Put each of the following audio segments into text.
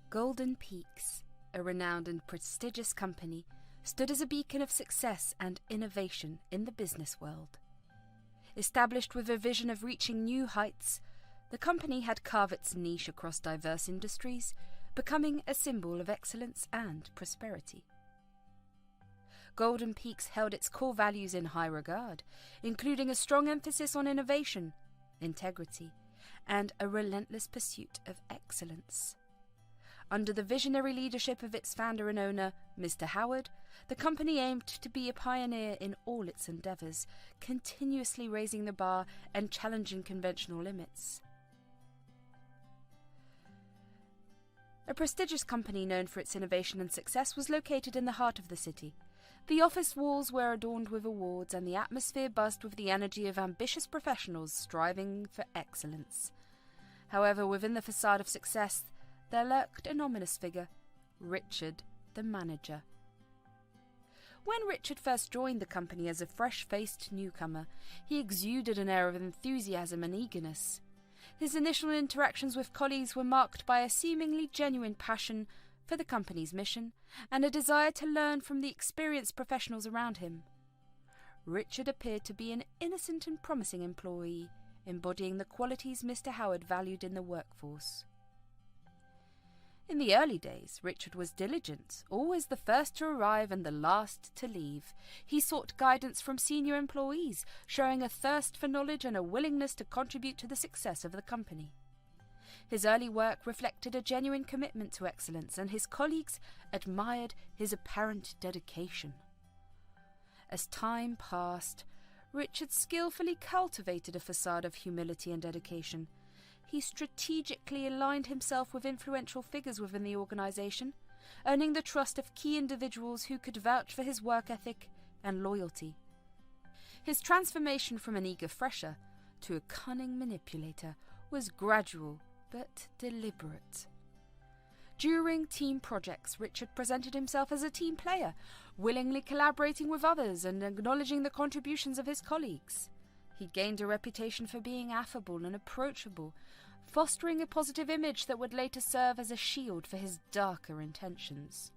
Golden Peaks, a renowned and prestigious company, stood as a beacon of success and innovation in the business world. Established with a vision of reaching new heights, the company had carved its niche across diverse industries, becoming a symbol of excellence and prosperity. Golden Peaks held its core values in high regard, including a strong emphasis on innovation, integrity, and a relentless pursuit of excellence. Under the visionary leadership of its founder and owner, Mr. Howard, the company aimed to be a pioneer in all its endeavours, continuously raising the bar and challenging conventional limits. A prestigious company known for its innovation and success was located in the heart of the city. The office walls were adorned with awards, and the atmosphere buzzed with the energy of ambitious professionals striving for excellence. However, within the facade of success, there lurked an ominous figure, Richard, the manager. When Richard first joined the company as a fresh-faced newcomer, he exuded an air of enthusiasm and eagerness. His initial interactions with colleagues were marked by a seemingly genuine passion for the company's mission and a desire to learn from the experienced professionals around him. Richard appeared to be an innocent and promising employee, embodying the qualities Mr. Howard valued in the workforce. In the early days, Richard was diligent, always the first to arrive and the last to leave. He sought guidance from senior employees, showing a thirst for knowledge and a willingness to contribute to the success of the company. His early work reflected a genuine commitment to excellence, and his colleagues admired his apparent dedication. As time passed, Richard skillfully cultivated a facade of humility and dedication. He strategically aligned himself with influential figures within the organization, earning the trust of key individuals who could vouch for his work ethic and loyalty. His transformation from an eager fresher to a cunning manipulator was gradual but deliberate. During team projects, Richard presented himself as a team player, willingly collaborating with others and acknowledging the contributions of his colleagues. He gained a reputation for being affable and approachable, fostering a positive image that would later serve as a shield for his darker intentions.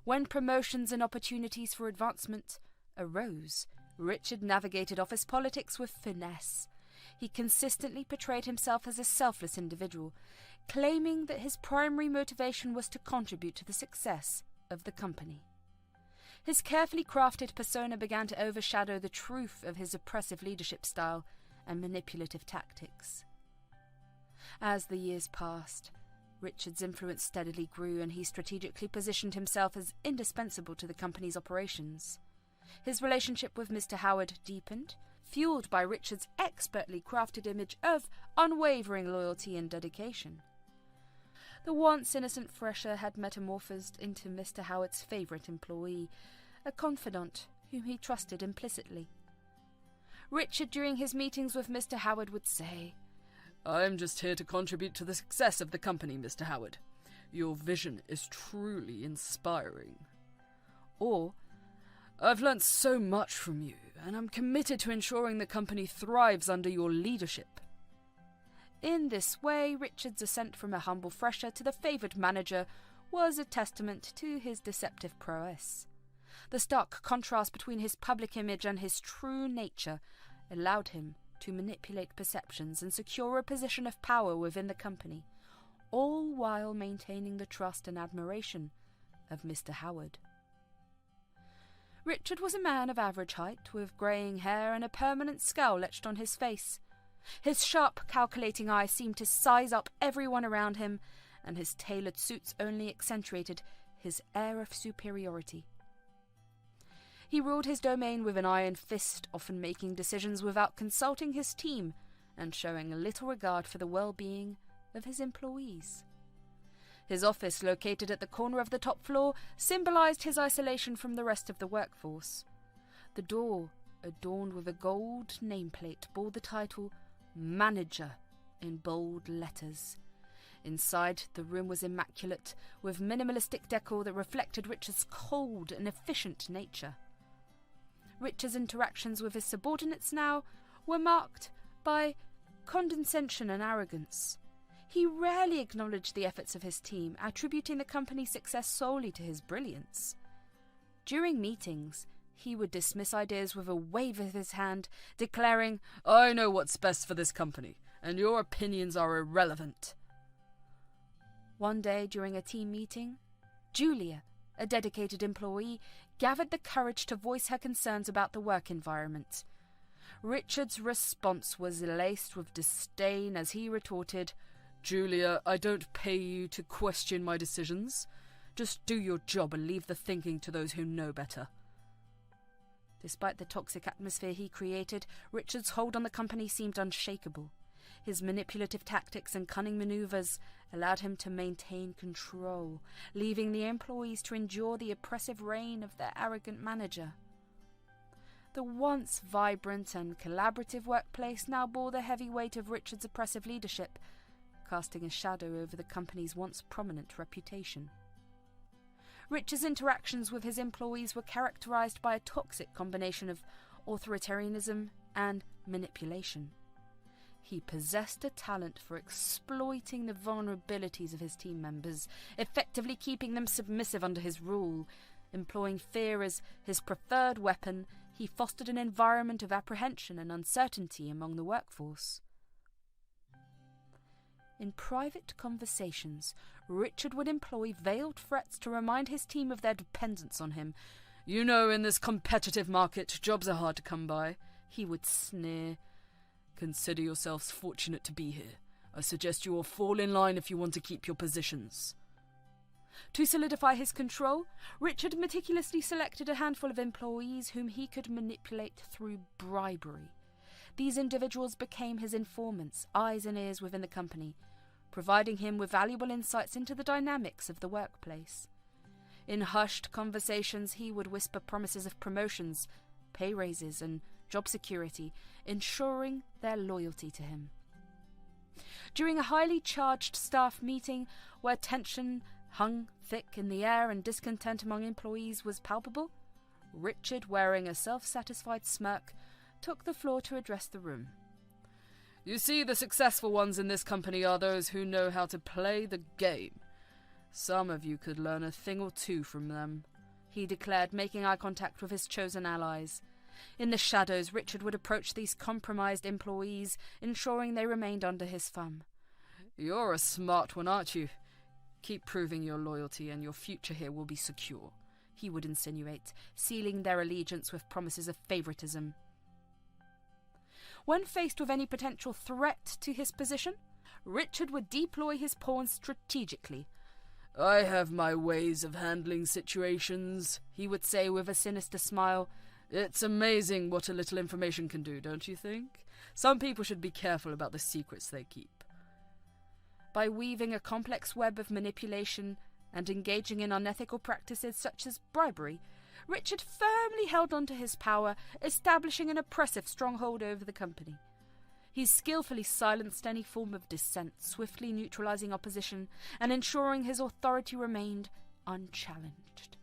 When promotions and opportunities for advancement arose, Richard navigated office politics with finesse. He consistently portrayed himself as a selfless individual, claiming that his primary motivation was to contribute to the success of the company. His carefully crafted persona began to overshadow the truth of his oppressive leadership style and manipulative tactics. As the years passed, Richard's influence steadily grew, and he strategically positioned himself as indispensable to the company's operations. His relationship with Mr. Howard deepened, fueled by Richard's expertly crafted image of unwavering loyalty and dedication. The once innocent fresher had metamorphosed into Mr. Howard's favourite employee, a confidant whom he trusted implicitly. Richard, during his meetings with Mr. Howard, would say, "I'm just here to contribute to the success of the company, Mr. Howard. Your vision is truly inspiring." Or, "I've learnt so much from you, and I'm committed to ensuring the company thrives under your leadership." In this way, Richard's ascent from a humble fresher to the favoured manager was a testament to his deceptive prowess. The stark contrast between his public image and his true nature allowed him to manipulate perceptions and secure a position of power within the company, all while maintaining the trust and admiration of Mr. Howard. Richard was a man of average height, with greying hair and a permanent scowl etched on his face. His sharp, calculating eye seemed to size up everyone around him, and his tailored suits only accentuated his air of superiority. He ruled his domain with an iron fist, often making decisions without consulting his team and showing little regard for the well-being of his employees. His office, located at the corner of the top floor, symbolized his isolation from the rest of the workforce. The door, adorned with a gold nameplate, bore the title Manager in bold letters. Inside, the room was immaculate, with minimalistic decor that reflected Richard's cold and efficient nature. Richard's interactions with his subordinates now were marked by condescension and arrogance. He rarely acknowledged the efforts of his team, attributing the company's success solely to his brilliance. During meetings, he would dismiss ideas with a wave of his hand, declaring, "I know what's best for this company, and your opinions are irrelevant." One day during a team meeting, Julia, a dedicated employee, gathered the courage to voice her concerns about the work environment. Richard's response was laced with disdain as he retorted, "Julia, I don't pay you to question my decisions. Just do your job and leave the thinking to those who know better." Despite the toxic atmosphere he created, Richard's hold on the company seemed unshakable. His manipulative tactics and cunning maneuvers allowed him to maintain control, leaving the employees to endure the oppressive reign of their arrogant manager. The once vibrant and collaborative workplace now bore the heavy weight of Richard's oppressive leadership, casting a shadow over the company's once prominent reputation. Richard's interactions with his employees were characterized by a toxic combination of authoritarianism and manipulation. He possessed a talent for exploiting the vulnerabilities of his team members, effectively keeping them submissive under his rule. Employing fear as his preferred weapon, he fostered an environment of apprehension and uncertainty among the workforce. In private conversations, Richard would employ veiled threats to remind his team of their dependence on him. "You know, in this competitive market, jobs are hard to come by," he would sneer. "Consider yourselves fortunate to be here. I suggest you all fall in line if you want to keep your positions." To solidify his control, Richard meticulously selected a handful of employees whom he could manipulate through bribery. These individuals became his informants, eyes and ears within the company, providing him with valuable insights into the dynamics of the workplace. In hushed conversations, he would whisper promises of promotions, pay raises, and job security, ensuring their loyalty to him. During a highly charged staff meeting where tension hung thick in the air and discontent among employees was palpable, Richard, wearing a self-satisfied smirk, took the floor to address the room. "You see, the successful ones in this company are those who know how to play the game. Some of you could learn a thing or two from them," he declared, making eye contact with his chosen allies. In the shadows, Richard would approach these compromised employees, ensuring they remained under his thumb. "You're a smart one, aren't you? Keep proving your loyalty and your future here will be secure," he would insinuate, sealing their allegiance with promises of favoritism. When faced with any potential threat to his position, Richard would deploy his pawns strategically. "I have my ways of handling situations," he would say with a sinister smile. "It's amazing what a little information can do, don't you think? Some people should be careful about the secrets they keep." By weaving a complex web of manipulation and engaging in unethical practices such as bribery, Richard firmly held on to his power, establishing an oppressive stronghold over the company. He skillfully silenced any form of dissent, swiftly neutralizing opposition and ensuring his authority remained unchallenged.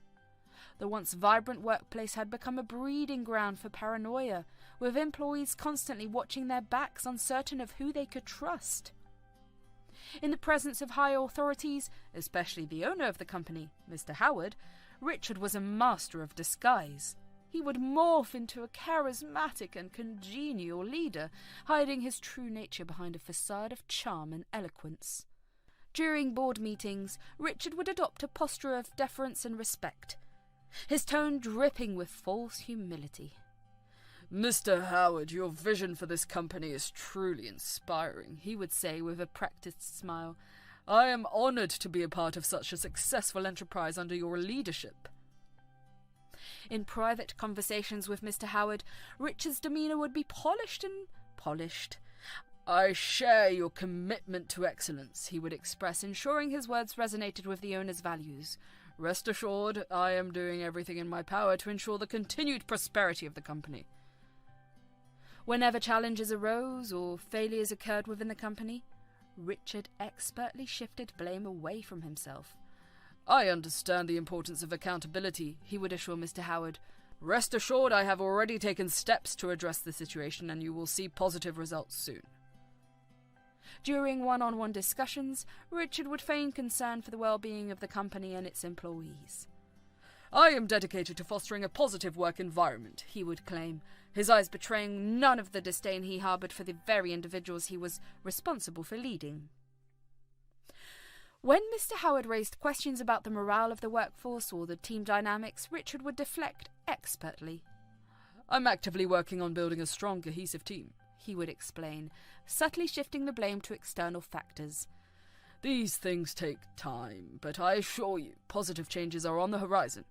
The once vibrant workplace had become a breeding ground for paranoia, with employees constantly watching their backs, uncertain of who they could trust. In the presence of high authorities, especially the owner of the company, Mr. Howard, Richard was a master of disguise. He would morph into a charismatic and congenial leader, hiding his true nature behind a facade of charm and eloquence. During board meetings, Richard would adopt a posture of deference and respect, his tone dripping with false humility. "Mr. Howard, your vision for this company is truly inspiring," he would say with a practiced smile. "I am honored to be a part of such a successful enterprise under your leadership." In private conversations with Mr. Howard, Richard's demeanor would be polished. "I share your commitment to excellence," he would express, ensuring his words resonated with the owner's values. "Rest assured, I am doing everything in my power to ensure the continued prosperity of the company." Whenever challenges arose or failures occurred within the company, Richard expertly shifted blame away from himself. "I understand the importance of accountability," he would assure Mr. Howard. "Rest assured, I have already taken steps to address the situation and you will see positive results soon." During one-on-one discussions, Richard would feign concern for the well-being of the company and its employees. "I am dedicated to fostering a positive work environment," he would claim, his eyes betraying none of the disdain he harboured for the very individuals he was responsible for leading. When Mr. Howard raised questions about the morale of the workforce or the team dynamics, Richard would deflect expertly. "I'm actively working on building a strong, cohesive team," he would explain, subtly shifting the blame to external factors. "These things take time, but I assure you, positive changes are on the horizon."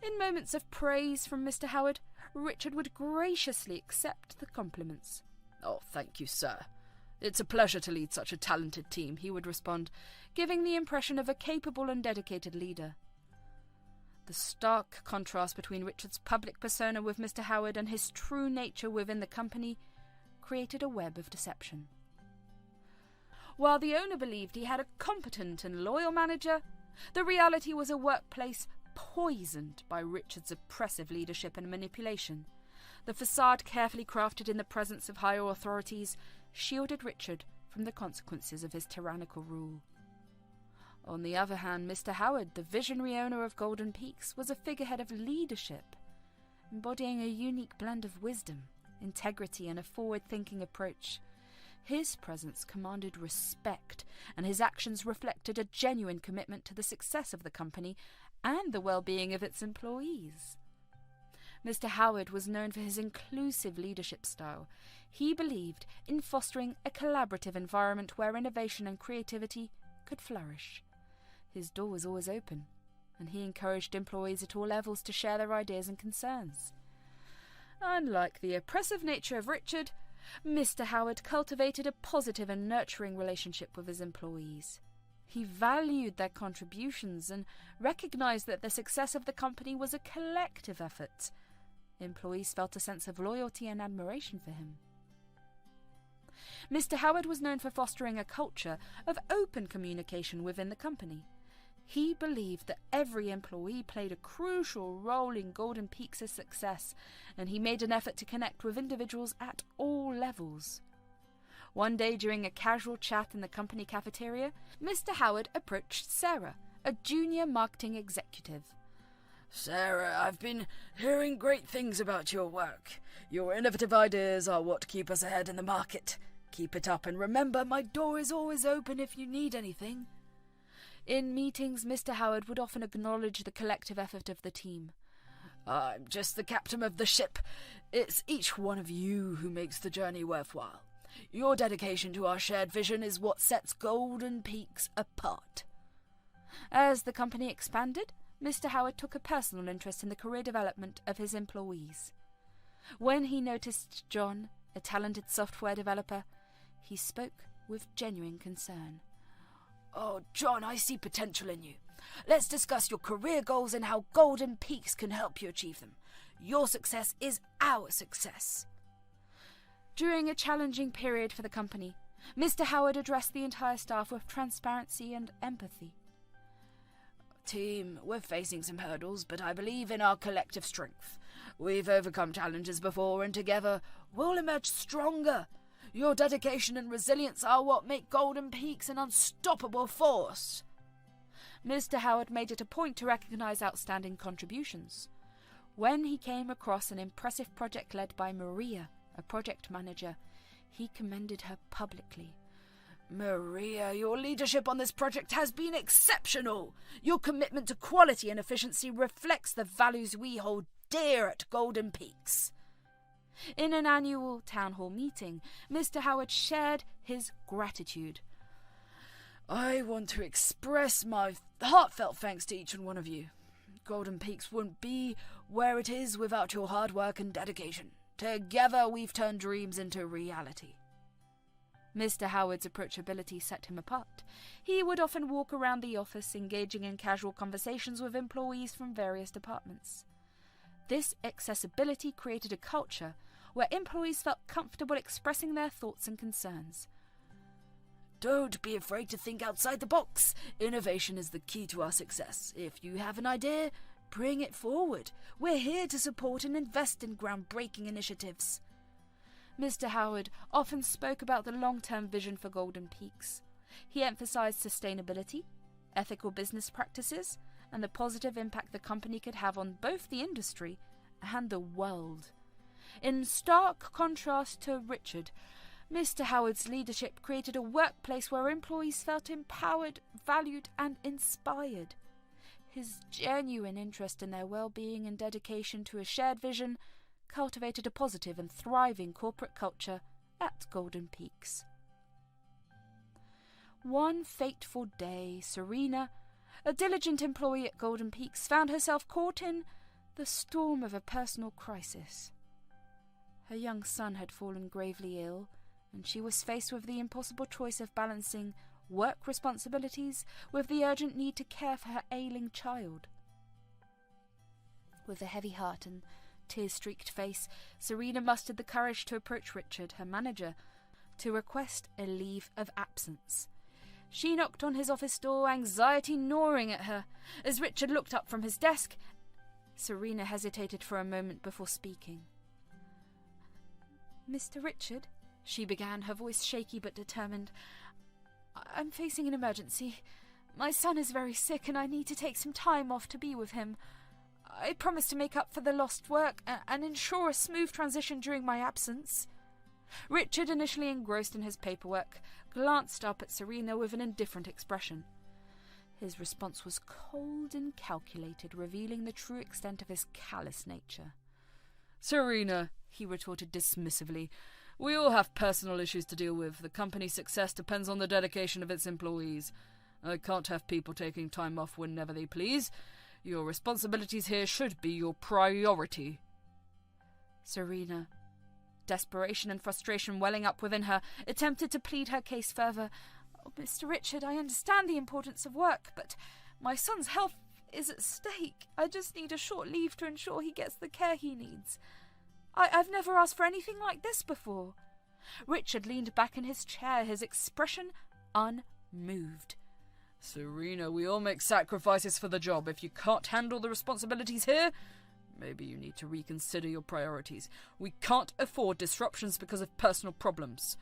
In moments of praise from Mr. Howard, Richard would graciously accept the compliments. "Oh, thank you, sir. It's a pleasure to lead such a talented team," he would respond, giving the impression of a capable and dedicated leader. The stark contrast between Richard's public persona with Mr. Howard and his true nature within the company created a web of deception. While the owner believed he had a competent and loyal manager, the reality was a workplace poisoned by Richard's oppressive leadership and manipulation. The facade, carefully crafted in the presence of higher authorities, shielded Richard from the consequences of his tyrannical rule. On the other hand, Mr. Howard, the visionary owner of Golden Peaks, was a figurehead of leadership, embodying a unique blend of wisdom, integrity, and a forward-thinking approach. His presence commanded respect, and his actions reflected a genuine commitment to the success of the company and the well-being of its employees. Mr. Howard was known for his inclusive leadership style. He believed in fostering a collaborative environment where innovation and creativity could flourish. His door was always open, and he encouraged employees at all levels to share their ideas and concerns. Unlike the oppressive nature of Richard, Mr. Howard cultivated a positive and nurturing relationship with his employees. He valued their contributions and recognized that the success of the company was a collective effort. Employees felt a sense of loyalty and admiration for him. Mr. Howard was known for fostering a culture of open communication within the company. He believed that every employee played a crucial role in Golden Peaks' success, and he made an effort to connect with individuals at all levels. One day, during a casual chat in the company cafeteria, Mr. Howard approached Sarah, a junior marketing executive. "Sarah, I've been hearing great things about your work. Your innovative ideas are what keep us ahead in the market. Keep it up, and remember, my door is always open if you need anything." In meetings, Mr. Howard would often acknowledge the collective effort of the team. "I'm just the captain of the ship. It's each one of you who makes the journey worthwhile. Your dedication to our shared vision is what sets Golden Peaks apart." As the company expanded, Mr. Howard took a personal interest in the career development of his employees. When he noticed John, a talented software developer, he spoke with genuine concern. "Oh, John, I see potential in you. Let's discuss your career goals and how Golden Peaks can help you achieve them. Your success is our success." During a challenging period for the company, Mr. Howard addressed the entire staff with transparency and empathy. "Team, we're facing some hurdles, but I believe in our collective strength. We've overcome challenges before, and together we'll emerge stronger. Your dedication and resilience are what make Golden Peaks an unstoppable force." Mr. Howard made it a point to recognize outstanding contributions. When he came across an impressive project led by Maria, a project manager, he commended her publicly. "Maria, your leadership on this project has been exceptional. Your commitment to quality and efficiency reflects the values we hold dear at Golden Peaks." In an annual town hall meeting, Mr. Howard shared his gratitude. "I want to express my heartfelt thanks to each and one of you. Golden Peaks wouldn't be where it is without your hard work and dedication. Together we've turned dreams into reality." Mr. Howard's approachability set him apart. He would often walk around the office, engaging in casual conversations with employees from various departments. This accessibility created a culture where employees felt comfortable expressing their thoughts and concerns. "Don't be afraid to think outside the box. Innovation is the key to our success. If you have an idea, bring it forward. We're here to support and invest in groundbreaking initiatives." Mr. Howard often spoke about the long-term vision for Golden Peaks. He emphasized sustainability, ethical business practices, and the positive impact the company could have on both the industry and the world. In stark contrast to Richard, Mr. Howard's leadership created a workplace where employees felt empowered, valued, and inspired. His genuine interest in their well-being and dedication to a shared vision cultivated a positive and thriving corporate culture at Golden Peaks. One fateful day, Serena, a diligent employee at Golden Peaks, found herself caught in the storm of a personal crisis. Her young son had fallen gravely ill, and she was faced with the impossible choice of balancing work responsibilities with the urgent need to care for her ailing child. With a heavy heart and tear-streaked face, Serena mustered the courage to approach Richard, her manager, to request a leave of absence. She knocked on his office door, anxiety gnawing at her. As Richard looked up from his desk, Serena hesitated for a moment before speaking. "Mr. Richard," she began, her voice shaky but determined, "I'm facing an emergency. My son is very sick and I need to take some time off to be with him. I promised to make up for the lost work and ensure a smooth transition during my absence." Richard, initially engrossed in his paperwork, glanced up at Serena with an indifferent expression. His response was cold and calculated, revealing the true extent of his callous nature. "Serena," he retorted dismissively, "we all have personal issues to deal with. The company's success depends on the dedication of its employees. I can't have people taking time off whenever they please. Your responsibilities here should be your priority." Serena, desperation and frustration welling up within her, attempted to plead her case further. "Oh, Mr. Richard, I understand the importance of work, but my son's health is at stake. I just need a short leave to ensure he gets the care he needs. I've never asked for anything like this before." Richard leaned back in his chair, his expression unmoved. "Serena, we all make sacrifices for the job. If you can't handle the responsibilities here, maybe you need to reconsider your priorities. We can't afford disruptions because of personal problems."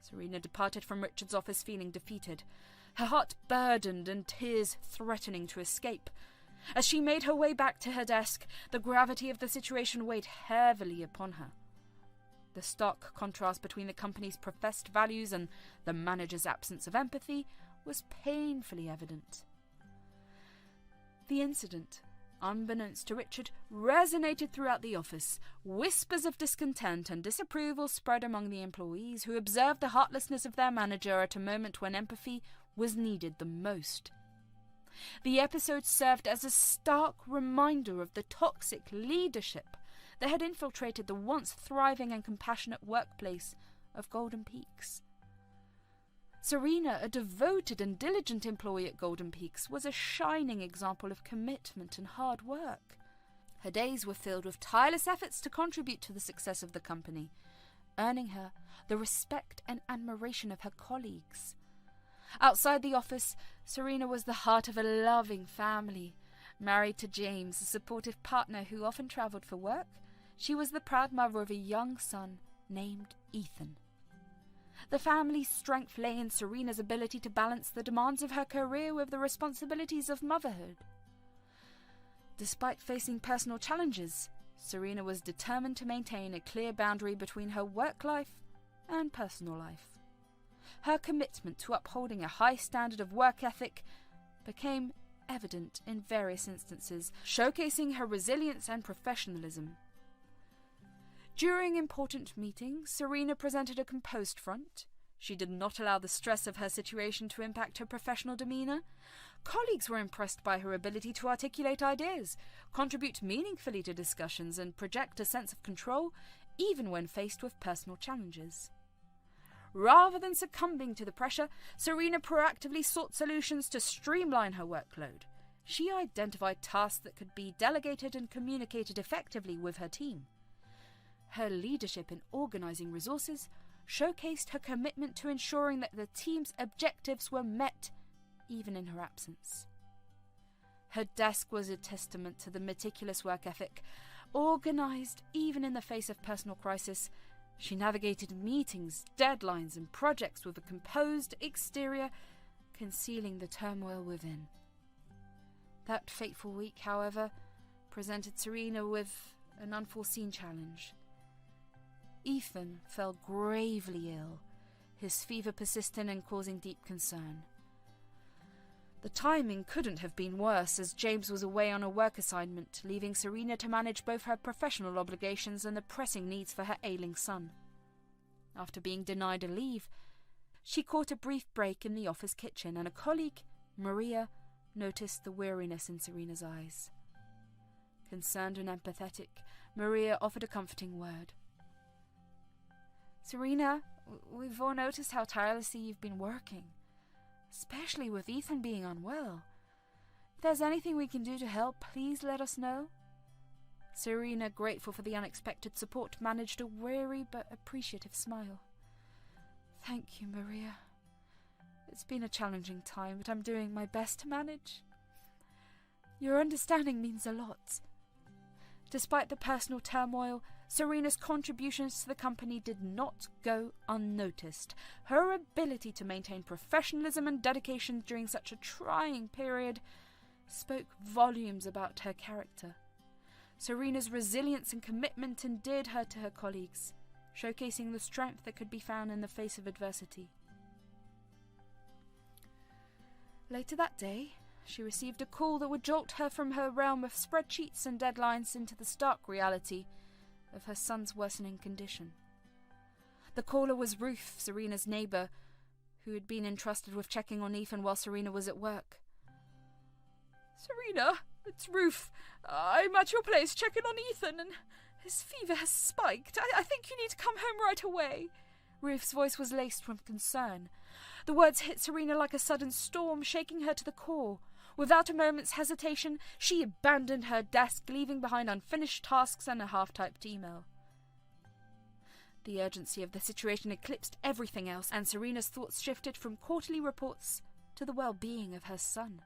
Serena departed from Richard's office feeling defeated, her heart burdened and tears threatening to escape. As she made her way back to her desk, the gravity of the situation weighed heavily upon her. The stark contrast between the company's professed values and the manager's absence of empathy was painfully evident. The incident, unbeknownst to Richard, resonated throughout the office. Whispers of discontent and disapproval spread among the employees, who observed the heartlessness of their manager at a moment when empathy was needed the most. The episode served as a stark reminder of the toxic leadership that had infiltrated the once thriving and compassionate workplace of Golden Peaks. Serena, a devoted and diligent employee at Golden Peaks, was a shining example of commitment and hard work. Her days were filled with tireless efforts to contribute to the success of the company, earning her the respect and admiration of her colleagues. Outside the office, Serena was the heart of a loving family. Married to James, a supportive partner who often travelled for work, she was the proud mother of a young son named Ethan. The family's strength lay in Serena's ability to balance the demands of her career with the responsibilities of motherhood. Despite facing personal challenges, Serena was determined to maintain a clear boundary between her work life and personal life. Her commitment to upholding a high standard of work ethic became evident in various instances, showcasing her resilience and professionalism. During important meetings, Serena presented a composed front. She did not allow the stress of her situation to impact her professional demeanour. Colleagues were impressed by her ability to articulate ideas, contribute meaningfully to discussions, and project a sense of control, even when faced with personal challenges. Rather than succumbing to the pressure, Serena proactively sought solutions to streamline her workload. She identified tasks that could be delegated and communicated effectively with her team. Her leadership in organising resources showcased her commitment to ensuring that the team's objectives were met, even in her absence. Her desk was a testament to the meticulous work ethic, organised even in the face of personal crisis, She navigated meetings, deadlines, and projects with a composed exterior, concealing the turmoil within. That fateful week, however, presented Serena with an unforeseen challenge. Ethan fell gravely ill, his fever persistent and causing deep concern. The timing couldn't have been worse, as James was away on a work assignment, leaving Serena to manage both her professional obligations and the pressing needs for her ailing son. After being denied a leave, she caught a brief break in the office kitchen, and a colleague, Maria, noticed the weariness in Serena's eyes. Concerned and empathetic, Maria offered a comforting word. "Serena, we've all noticed how tirelessly you've been working, especially with Ethan being unwell. If there's anything we can do to help, please let us know." Serena, grateful for the unexpected support, managed a weary but appreciative smile. "Thank you, Maria. It's been a challenging time, but I'm doing my best to manage. Your understanding means a lot." Despite the personal turmoil, Serena's contributions to the company did not go unnoticed. Her ability to maintain professionalism and dedication during such a trying period spoke volumes about her character. Serena's resilience and commitment endeared her to her colleagues, showcasing the strength that could be found in the face of adversity. Later that day, she received a call that would jolt her from her realm of spreadsheets and deadlines into the stark reality of her son's worsening condition. The caller was Ruth, Serena's neighbour, who had been entrusted with checking on Ethan while Serena was at work. "Serena, it's Ruth. I'm at your place checking on Ethan, and his fever has spiked. I think you need to come home right away." Ruth's voice was laced with concern. The words hit Serena like a sudden storm, shaking her to the core. Without a moment's hesitation, she abandoned her desk, leaving behind unfinished tasks and a half-typed email. The urgency of the situation eclipsed everything else, and Serena's thoughts shifted from quarterly reports to the well-being of her son.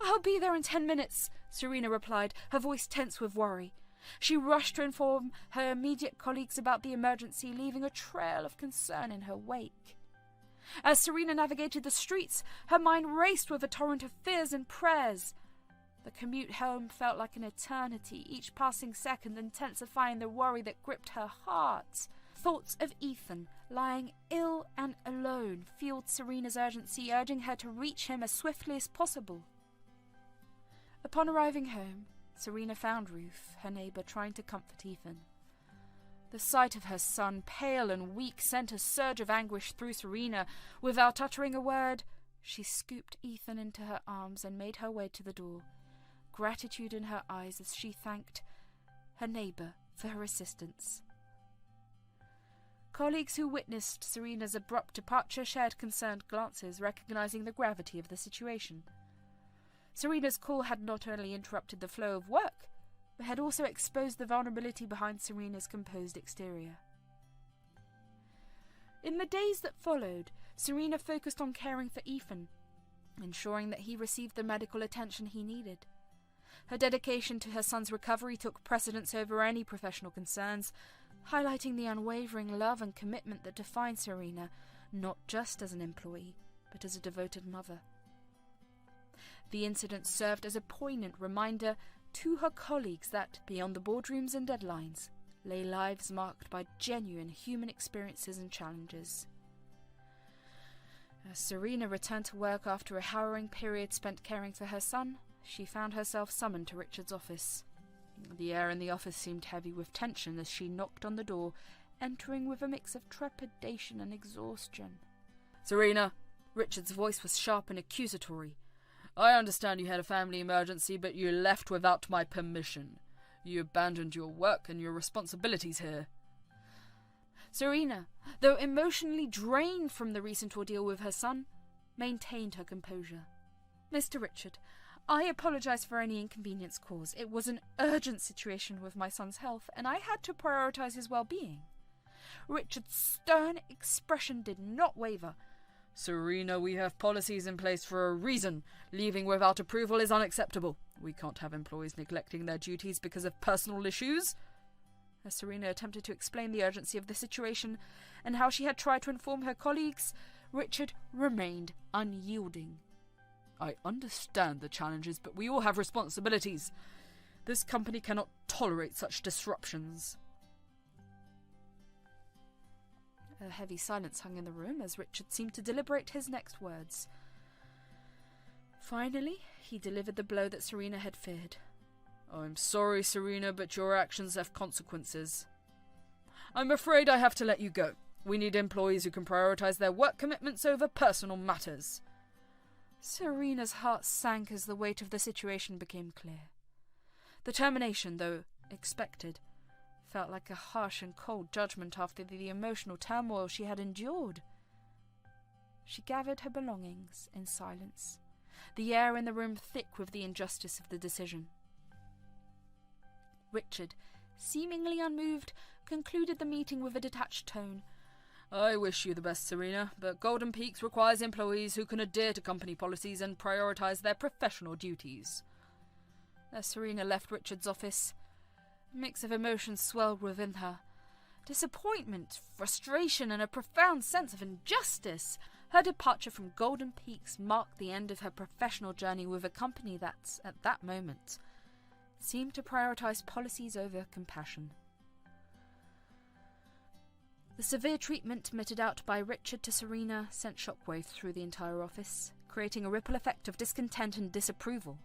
"I'll be there in 10 minutes, Serena replied, her voice tense with worry. She rushed to inform her immediate colleagues about the emergency, leaving a trail of concern in her wake. As Serena navigated the streets, her mind raced with a torrent of fears and prayers. The commute home felt like an eternity, each passing second intensifying the worry that gripped her heart. Thoughts of Ethan, lying ill and alone, fueled Serena's urgency, urging her to reach him as swiftly as possible. Upon arriving home, Serena found Ruth, her neighbour, trying to comfort Ethan. The sight of her son, pale and weak, sent a surge of anguish through Serena. Without uttering a word, she scooped Ethan into her arms and made her way to the door, gratitude in her eyes as she thanked her neighbour for her assistance. Colleagues who witnessed Serena's abrupt departure shared concerned glances, recognizing the gravity of the situation. Serena's call had not only interrupted the flow of work, but had also exposed the vulnerability behind Serena's composed exterior. In the days that followed, Serena focused on caring for Ethan, ensuring that he received the medical attention he needed. Her dedication to her son's recovery took precedence over any professional concerns, highlighting the unwavering love and commitment that defined Serena, not just as an employee, but as a devoted mother. The incident served as a poignant reminder to her colleagues that, beyond the boardrooms and deadlines, lay lives marked by genuine human experiences and challenges. As Serena returned to work after a harrowing period spent caring for her son, she found herself summoned to Richard's office. The air in the office seemed heavy with tension as she knocked on the door, entering with a mix of trepidation and exhaustion. "Serena," Richard's voice was sharp and accusatory. "I understand you had a family emergency, but you left without my permission. You abandoned your work and your responsibilities here." Serena, though emotionally drained from the recent ordeal with her son, maintained her composure. "Mr. Richard, I apologize for any inconvenience caused. It was an urgent situation with my son's health, and I had to prioritize his well-being." Richard's stern expression did not waver. "Serena, we have policies in place for a reason. Leaving without approval is unacceptable. We can't have employees neglecting their duties because of personal issues." As Serena attempted to explain the urgency of the situation and how she had tried to inform her colleagues, Richard remained unyielding. I understand the challenges, but we all have responsibilities. This company cannot tolerate such disruptions. A heavy silence hung in the room as Richard seemed to deliberate his next words. Finally, he delivered the blow that Serena had feared. I'm sorry, Serena, but your actions have consequences. I'm afraid I have to let you go. We need employees who can prioritize their work commitments over personal matters. Serena's heart sank as the weight of the situation became clear. The termination, though expected, felt like a harsh and cold judgment after the emotional turmoil she had endured. She gathered her belongings in silence, the air in the room thick with the injustice of the decision. Richard, seemingly unmoved, concluded the meeting with a detached tone. I wish you the best, Serena, but Golden Peaks requires employees who can adhere to company policies and prioritize their professional duties. As Serena left Richard's office, a mix of emotions swelled within her. Disappointment, frustration, and a profound sense of injustice. Her departure from Golden Peaks marked the end of her professional journey with a company that, at that moment, seemed to prioritize policies over compassion. The severe treatment meted out by Richard to Serena sent shockwaves through the entire office, creating a ripple effect of discontent and disapproval.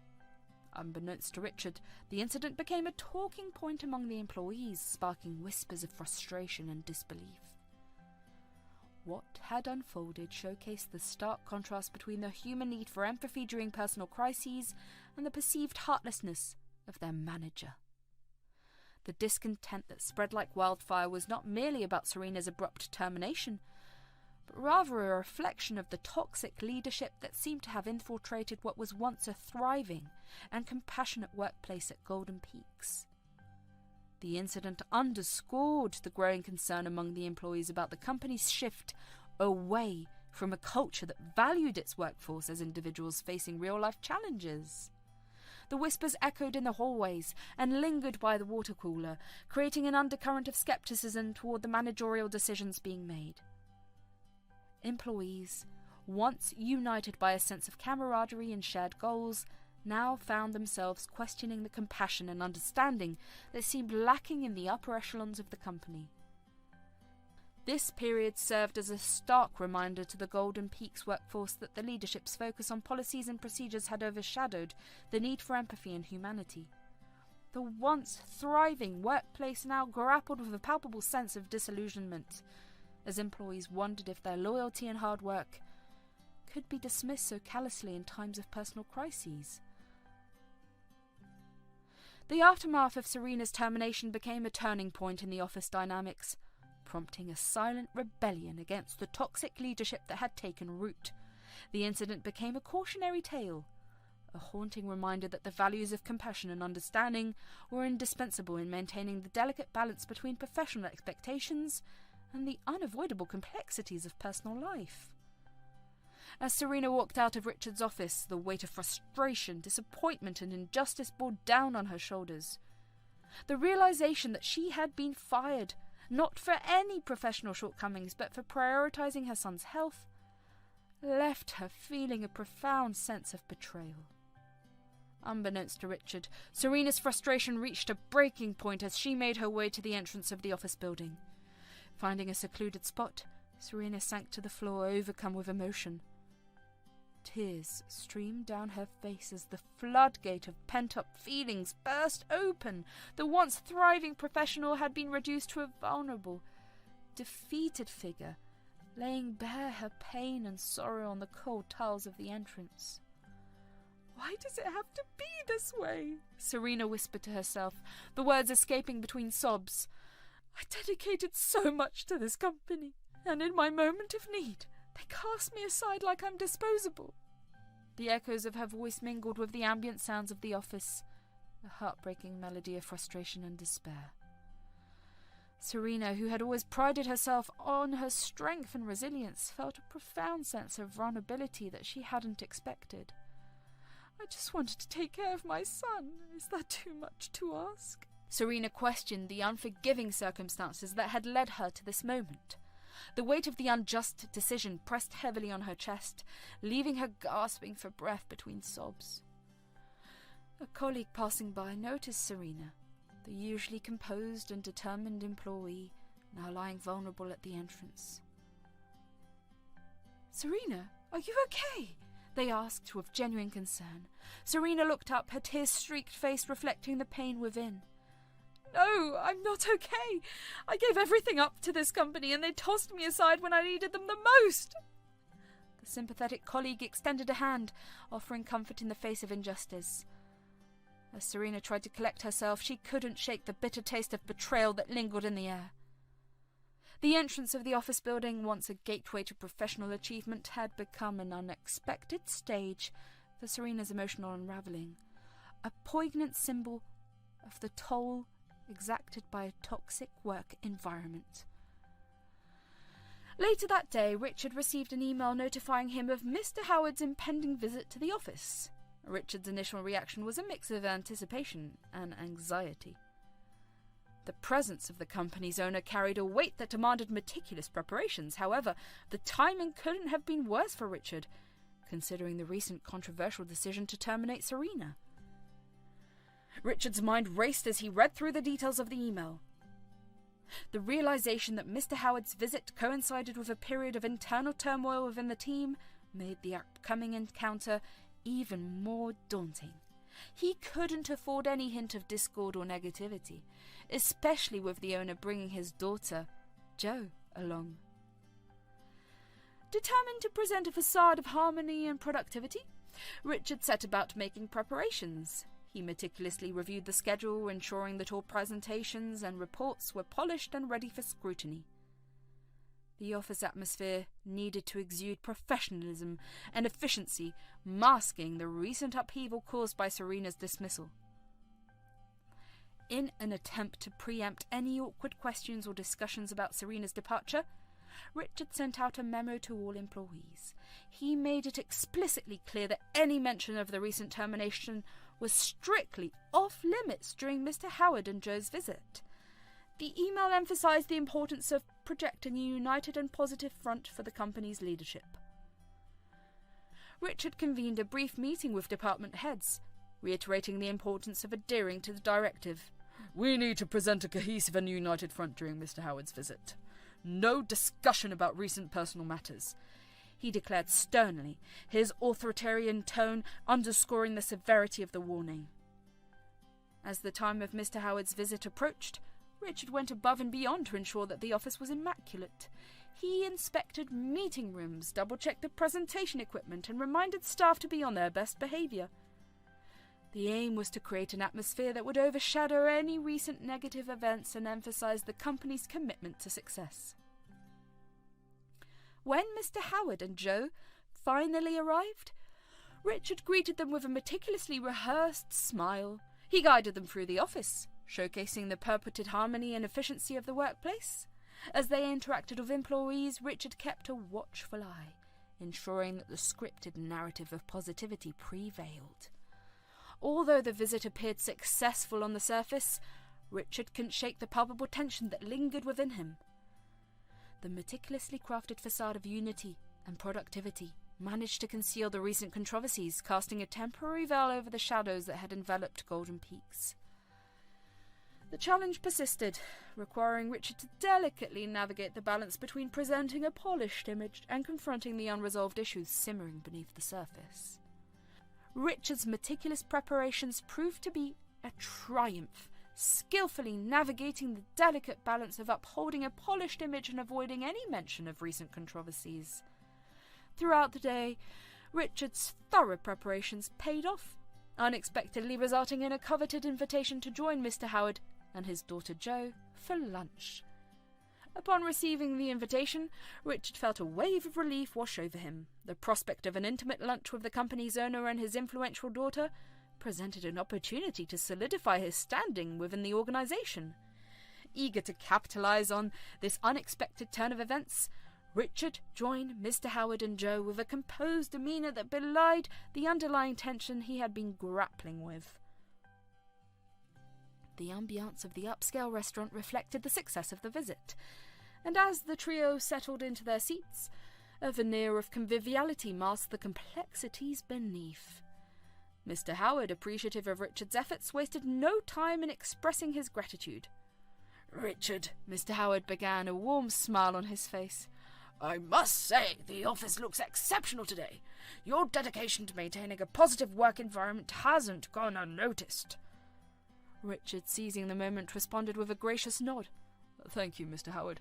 Unbeknownst to Richard, the incident became a talking point among the employees, sparking whispers of frustration and disbelief. What had unfolded showcased the stark contrast between the human need for empathy during personal crises and the perceived heartlessness of their manager. The discontent that spread like wildfire was not merely about Serena's abrupt termination, but rather a reflection of the toxic leadership that seemed to have infiltrated what was once a thriving and compassionate workplace at Golden Peaks. The incident underscored the growing concern among the employees about the company's shift away from a culture that valued its workforce as individuals facing real-life challenges. The whispers echoed in the hallways and lingered by the water cooler, creating an undercurrent of skepticism toward the managerial decisions being made. Employees, once united by a sense of camaraderie and shared goals, now found themselves questioning the compassion and understanding that seemed lacking in the upper echelons of the company. This period served as a stark reminder to the Golden Peaks workforce that the leadership's focus on policies and procedures had overshadowed the need for empathy and humanity. The once thriving workplace now grappled with a palpable sense of disillusionment, as employees wondered if their loyalty and hard work could be dismissed so callously in times of personal crises. The aftermath of Serena's termination became a turning point in the office dynamics, prompting a silent rebellion against the toxic leadership that had taken root. The incident became a cautionary tale, a haunting reminder that the values of compassion and understanding were indispensable in maintaining the delicate balance between professional expectations and the unavoidable complexities of personal life. As Serena walked out of Richard's office, the weight of frustration, disappointment, and injustice bore down on her shoulders. The realization that she had been fired, not for any professional shortcomings, but for prioritizing her son's health, left her feeling a profound sense of betrayal. Unbeknownst to Richard, Serena's frustration reached a breaking point as she made her way to the entrance of the office building. Finding a secluded spot, Serena sank to the floor, overcome with emotion. Tears streamed down her face as the floodgate of pent-up feelings burst open. The once thriving professional had been reduced to a vulnerable, defeated figure, laying bare her pain and sorrow on the cold tiles of the entrance. "Why does it have to be this way?" Serena whispered to herself, the words escaping between sobs. "I dedicated so much to this company, and in my moment of need, they cast me aside like I'm disposable." The echoes of her voice mingled with the ambient sounds of the office, a heartbreaking melody of frustration and despair. Serena, who had always prided herself on her strength and resilience, felt a profound sense of vulnerability that she hadn't expected. "I just wanted to take care of my son. Is that too much to ask?" Serena questioned the unforgiving circumstances that had led her to this moment. The weight of the unjust decision pressed heavily on her chest, leaving her gasping for breath between sobs. A colleague passing by noticed Serena, the usually composed and determined employee, now lying vulnerable at the entrance. "Serena, are you okay?" they asked with genuine concern. Serena looked up, her tear-streaked face reflecting the pain within. "No, I'm not okay. I gave everything up to this company and they tossed me aside when I needed them the most." The sympathetic colleague extended a hand, offering comfort in the face of injustice. As Serena tried to collect herself, she couldn't shake the bitter taste of betrayal that lingered in the air. The entrance of the office building, once a gateway to professional achievement, had become an unexpected stage for Serena's emotional unravelling, a poignant symbol of the toll exacted by a toxic work environment. Later that day, Richard received an email notifying him of Mr. Howard's impending visit to the office. Richard's initial reaction was a mix of anticipation and anxiety. The presence of the company's owner carried a weight that demanded meticulous preparations. However, the timing couldn't have been worse for Richard, considering the recent controversial decision to terminate Serena. Richard's mind raced as he read through the details of the email. The realization that Mr. Howard's visit coincided with a period of internal turmoil within the team made the upcoming encounter even more daunting. He couldn't afford any hint of discord or negativity, especially with the owner bringing his daughter, Jo, along. Determined to present a facade of harmony and productivity, Richard set about making preparations. He meticulously reviewed the schedule, ensuring that all presentations and reports were polished and ready for scrutiny. The office atmosphere needed to exude professionalism and efficiency, masking the recent upheaval caused by Serena's dismissal. In an attempt to preempt any awkward questions or discussions about Serena's departure, Richard sent out a memo to all employees. He made it explicitly clear that any mention of the recent termination was strictly off-limits during Mr. Howard and Jo's visit. The email emphasized the importance of projecting a united and positive front for the company's leadership. Richard convened a brief meeting with department heads, reiterating the importance of adhering to the directive. "We need to present a cohesive and united front during Mr. Howard's visit. No discussion about recent personal matters," he declared sternly, his authoritarian tone underscoring the severity of the warning. As the time of Mr. Howard's visit approached, Richard went above and beyond to ensure that the office was immaculate. He inspected meeting rooms, double-checked the presentation equipment, and reminded staff to be on their best behaviour. The aim was to create an atmosphere that would overshadow any recent negative events and emphasise the company's commitment to success. When Mr. Howard and Jo finally arrived, Richard greeted them with a meticulously rehearsed smile. He guided them through the office, showcasing the purported harmony and efficiency of the workplace. As they interacted with employees, Richard kept a watchful eye, ensuring that the scripted narrative of positivity prevailed. Although the visit appeared successful on the surface, Richard couldn't shake the palpable tension that lingered within him. The meticulously crafted facade of unity and productivity managed to conceal the recent controversies, casting a temporary veil over the shadows that had enveloped Golden Peaks. The challenge persisted, requiring Richard to delicately navigate the balance between presenting a polished image and confronting the unresolved issues simmering beneath the surface. Richard's meticulous preparations proved to be a triumph, skillfully navigating the delicate balance of upholding a polished image and avoiding any mention of recent controversies. Throughout the day, Richard's thorough preparations paid off, unexpectedly resulting in a coveted invitation to join Mr. Howard and his daughter Jo for lunch. Upon receiving the invitation, Richard felt a wave of relief wash over him. The prospect of an intimate lunch with the company's owner and his influential daughter presented an opportunity to solidify his standing within the organisation. Eager to capitalise on this unexpected turn of events, Richard joined Mr. Howard and Jo with a composed demeanour that belied the underlying tension he had been grappling with. The ambiance of the upscale restaurant reflected the success of the visit, and as the trio settled into their seats, a veneer of conviviality masked the complexities beneath. Mr. Howard, appreciative of Richard's efforts, wasted no time in expressing his gratitude. "Richard," Mr. Howard began, a warm smile on his face, "I must say the office looks exceptional today. Your dedication to maintaining a positive work environment hasn't gone unnoticed." Richard, seizing the moment, responded with a gracious nod. "Thank you, Mr. Howard.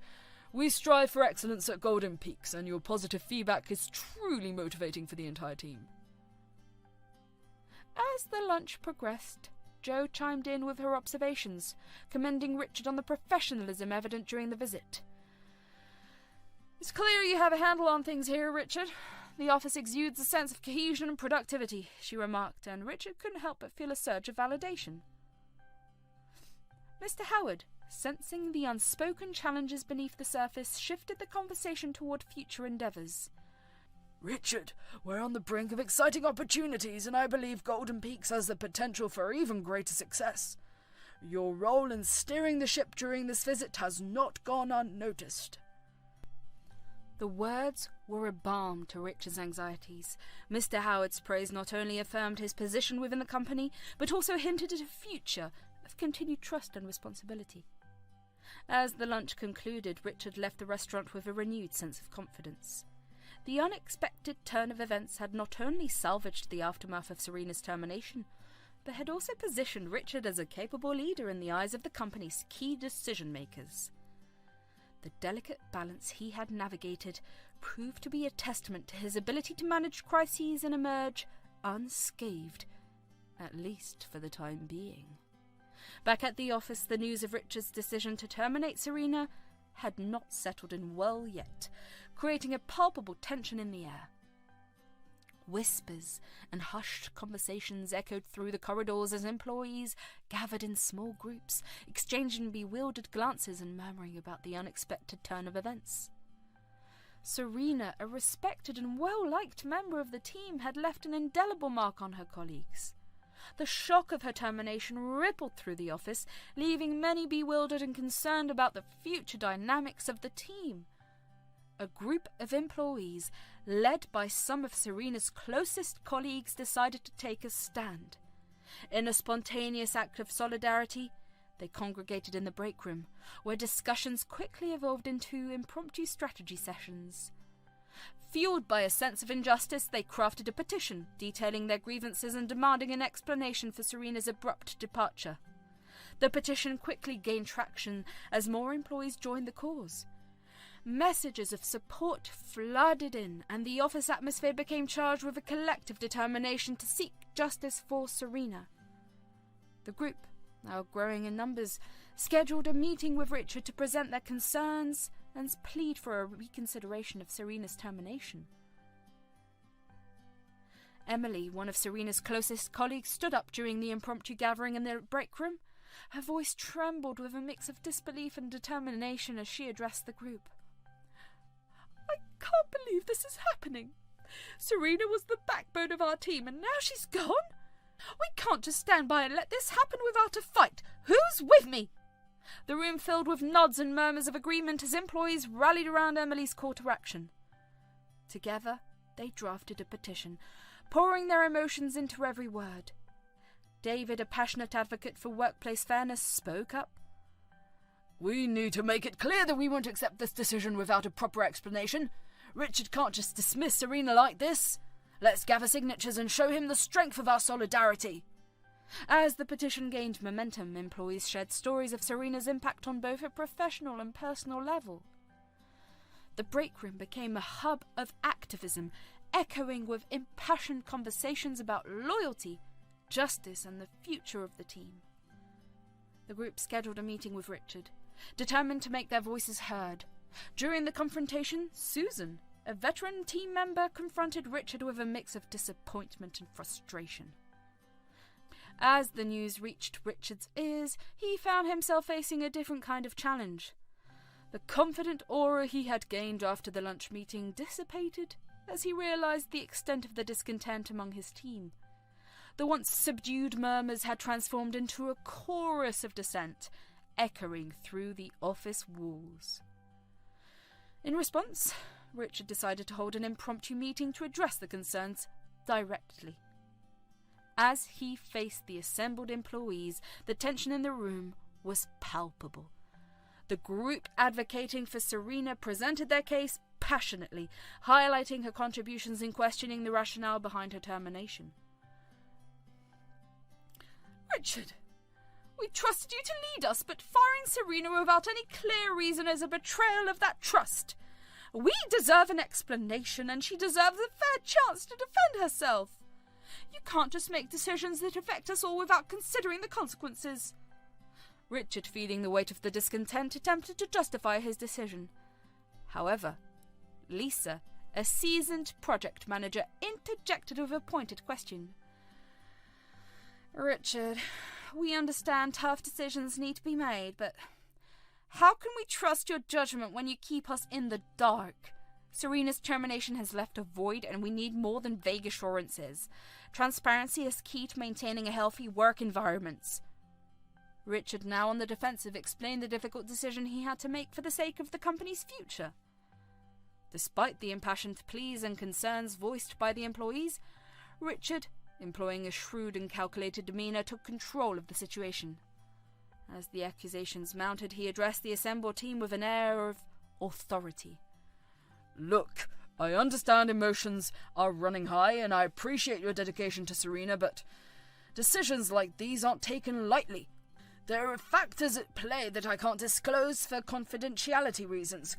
We strive for excellence at Golden Peaks, and your positive feedback is truly motivating for the entire team." As the lunch progressed, Jo chimed in with her observations, commending Richard on the professionalism evident during the visit. "It's clear you have a handle on things here, Richard. The office exudes a sense of cohesion and productivity," she remarked, and Richard couldn't help but feel a surge of validation. Mr. Howard, sensing the unspoken challenges beneath the surface, shifted the conversation toward future endeavours. "Richard, we're on the brink of exciting opportunities, and I believe Golden Peaks has the potential for even greater success. Your role in steering the ship during this visit has not gone unnoticed." The words were a balm to Richard's anxieties. Mr. Howard's praise not only affirmed his position within the company, but also hinted at a future of continued trust and responsibility. As the lunch concluded, Richard left the restaurant with a renewed sense of confidence. The unexpected turn of events had not only salvaged the aftermath of Serena's termination, but had also positioned Richard as a capable leader in the eyes of the company's key decision-makers. The delicate balance he had navigated proved to be a testament to his ability to manage crises and emerge unscathed, at least for the time being. Back at the office, the news of Richard's decision to terminate Serena had not settled in well yet, creating a palpable tension in the air. Whispers and hushed conversations echoed through the corridors as employees gathered in small groups, exchanging bewildered glances and murmuring about the unexpected turn of events. Serena, a respected and well-liked member of the team, had left an indelible mark on her colleagues. The shock of her termination rippled through the office, leaving many bewildered and concerned about the future dynamics of the team. A group of employees, led by some of Serena's closest colleagues, decided to take a stand. In a spontaneous act of solidarity, they congregated in the break room, where discussions quickly evolved into impromptu strategy sessions. Fueled by a sense of injustice, they crafted a petition detailing their grievances and demanding an explanation for Serena's abrupt departure. The petition quickly gained traction as more employees joined the cause. Messages of support flooded in, and the office atmosphere became charged with a collective determination to seek justice for Serena. The group, now growing in numbers, scheduled a meeting with Richard to present their concerns and plead for a reconsideration of Serena's termination. Emily, one of Serena's closest colleagues, stood up during the impromptu gathering in the break room. Her voice trembled with a mix of disbelief and determination as she addressed the group. "I can't believe this is happening. Serena was the backbone of our team, and now she's gone? We can't just stand by and let this happen without a fight. Who's with me?" The room filled with nods and murmurs of agreement as employees rallied around Emily's call to action. Together, they drafted a petition, pouring their emotions into every word. David, a passionate advocate for workplace fairness, spoke up. "We need to make it clear that we won't accept this decision without a proper explanation. Richard can't just dismiss Serena like this. Let's gather signatures and show him the strength of our solidarity." As the petition gained momentum, employees shared stories of Serena's impact on both a professional and personal level. The break room became a hub of activism, echoing with impassioned conversations about loyalty, justice, and the future of the team. The group scheduled a meeting with Richard, determined to make their voices heard. During the confrontation, Susan, a veteran team member, confronted Richard with a mix of disappointment and frustration. As the news reached Richard's ears, he found himself facing a different kind of challenge. The confident aura he had gained after the lunch meeting dissipated as he realized the extent of the discontent among his team. The once subdued murmurs had transformed into a chorus of dissent, echoing through the office walls. In response, Richard decided to hold an impromptu meeting to address the concerns directly. As he faced the assembled employees, the tension in the room was palpable. The group advocating for Serena presented their case passionately, highlighting her contributions and questioning the rationale behind her termination. Richard, we trusted you to lead us, but firing Serena without any clear reason is a betrayal of that trust. We deserve an explanation, and she deserves a fair chance to defend herself. You can't just make decisions that affect us all without considering the consequences. Richard, feeling the weight of the discontent, attempted to justify his decision. However, Lisa, a seasoned project manager, interjected with a pointed question. Richard, we understand tough decisions need to be made, but how can we trust your judgment when you keep us in the dark? Serena's termination has left a void, and we need more than vague assurances. Transparency is key to maintaining a healthy work environment. Richard, now on the defensive, explained the difficult decision he had to make for the sake of the company's future. Despite the impassioned pleas and concerns voiced by the employees, Richard, employing a shrewd and calculated demeanour, took control of the situation. As the accusations mounted, he addressed the assembled team with an air of authority. Look, I understand emotions are running high, and I appreciate your dedication to Serena, but decisions like these aren't taken lightly. There are factors at play that I can't disclose for confidentiality reasons.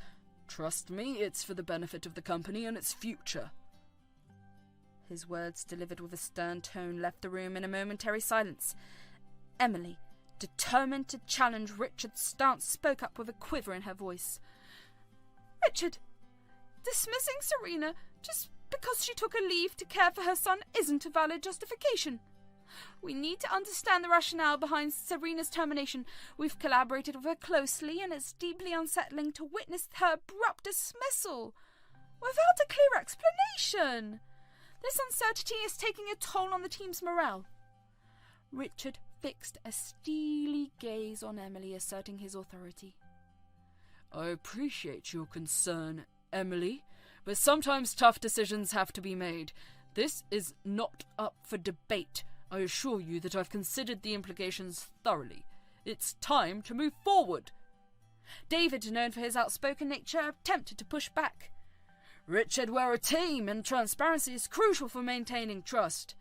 Trust me, it's for the benefit of the company and its future. His words, delivered with a stern tone, left the room in a momentary silence. Emily, determined to challenge Richard's stance, spoke up with a quiver in her voice. Richard, dismissing Serena just because she took a leave to care for her son isn't a valid justification. We need to understand the rationale behind Serena's termination. We've collaborated with her closely, and it's deeply unsettling to witness her abrupt dismissal without a clear explanation. This uncertainty is taking a toll on the team's morale. Richard fixed a steely gaze on Emily, asserting his authority. I appreciate your concern, Emily, but sometimes tough decisions have to be made. This is not up for debate. I assure you that I've considered the implications thoroughly. It's time to move forward. David, known for his outspoken nature, attempted to push back. Richard, we're a team, and transparency is crucial for maintaining trust.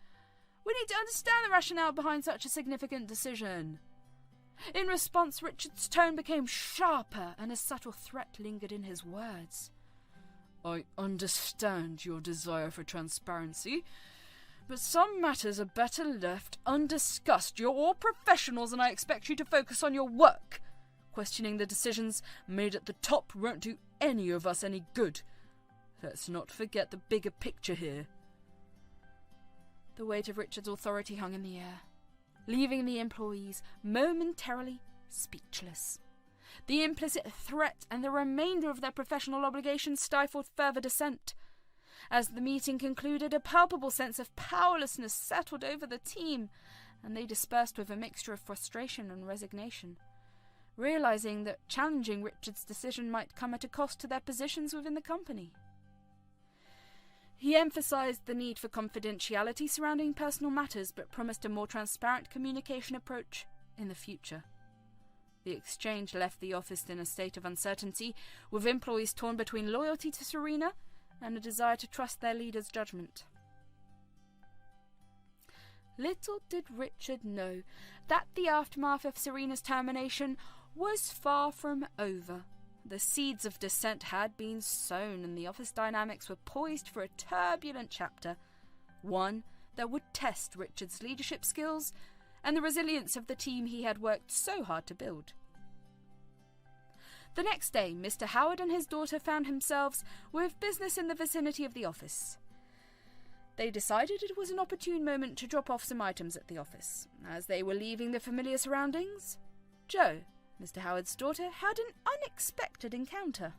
We need to understand the rationale behind such a significant decision. In response, Richard's tone became sharper, and a subtle threat lingered in his words. I understand your desire for transparency, but some matters are better left undiscussed. You're all professionals, and I expect you to focus on your work. Questioning the decisions made at the top won't do any of us any good. Let's not forget the bigger picture here. The weight of Richard's authority hung in the air, leaving the employees momentarily speechless. The implicit threat and the remainder of their professional obligations stifled further dissent. As the meeting concluded, a palpable sense of powerlessness settled over the team, and they dispersed with a mixture of frustration and resignation, realizing that challenging Richard's decision might come at a cost to their positions within the company. He emphasized the need for confidentiality surrounding personal matters, but promised a more transparent communication approach in the future. The exchange left the office in a state of uncertainty, with employees torn between loyalty to Serena and a desire to trust their leader's judgment. Little did Richard know that the aftermath of Serena's termination was far from over. The seeds of dissent had been sown, and the office dynamics were poised for a turbulent chapter, one that would test Richard's leadership skills and the resilience of the team he had worked so hard to build. The next day, Mr. Howard and his daughter found themselves with business in the vicinity of the office. They decided it was an opportune moment to drop off some items at the office. As they were leaving the familiar surroundings, Jo, Mr. Howard's daughter, had an unexpected encounter.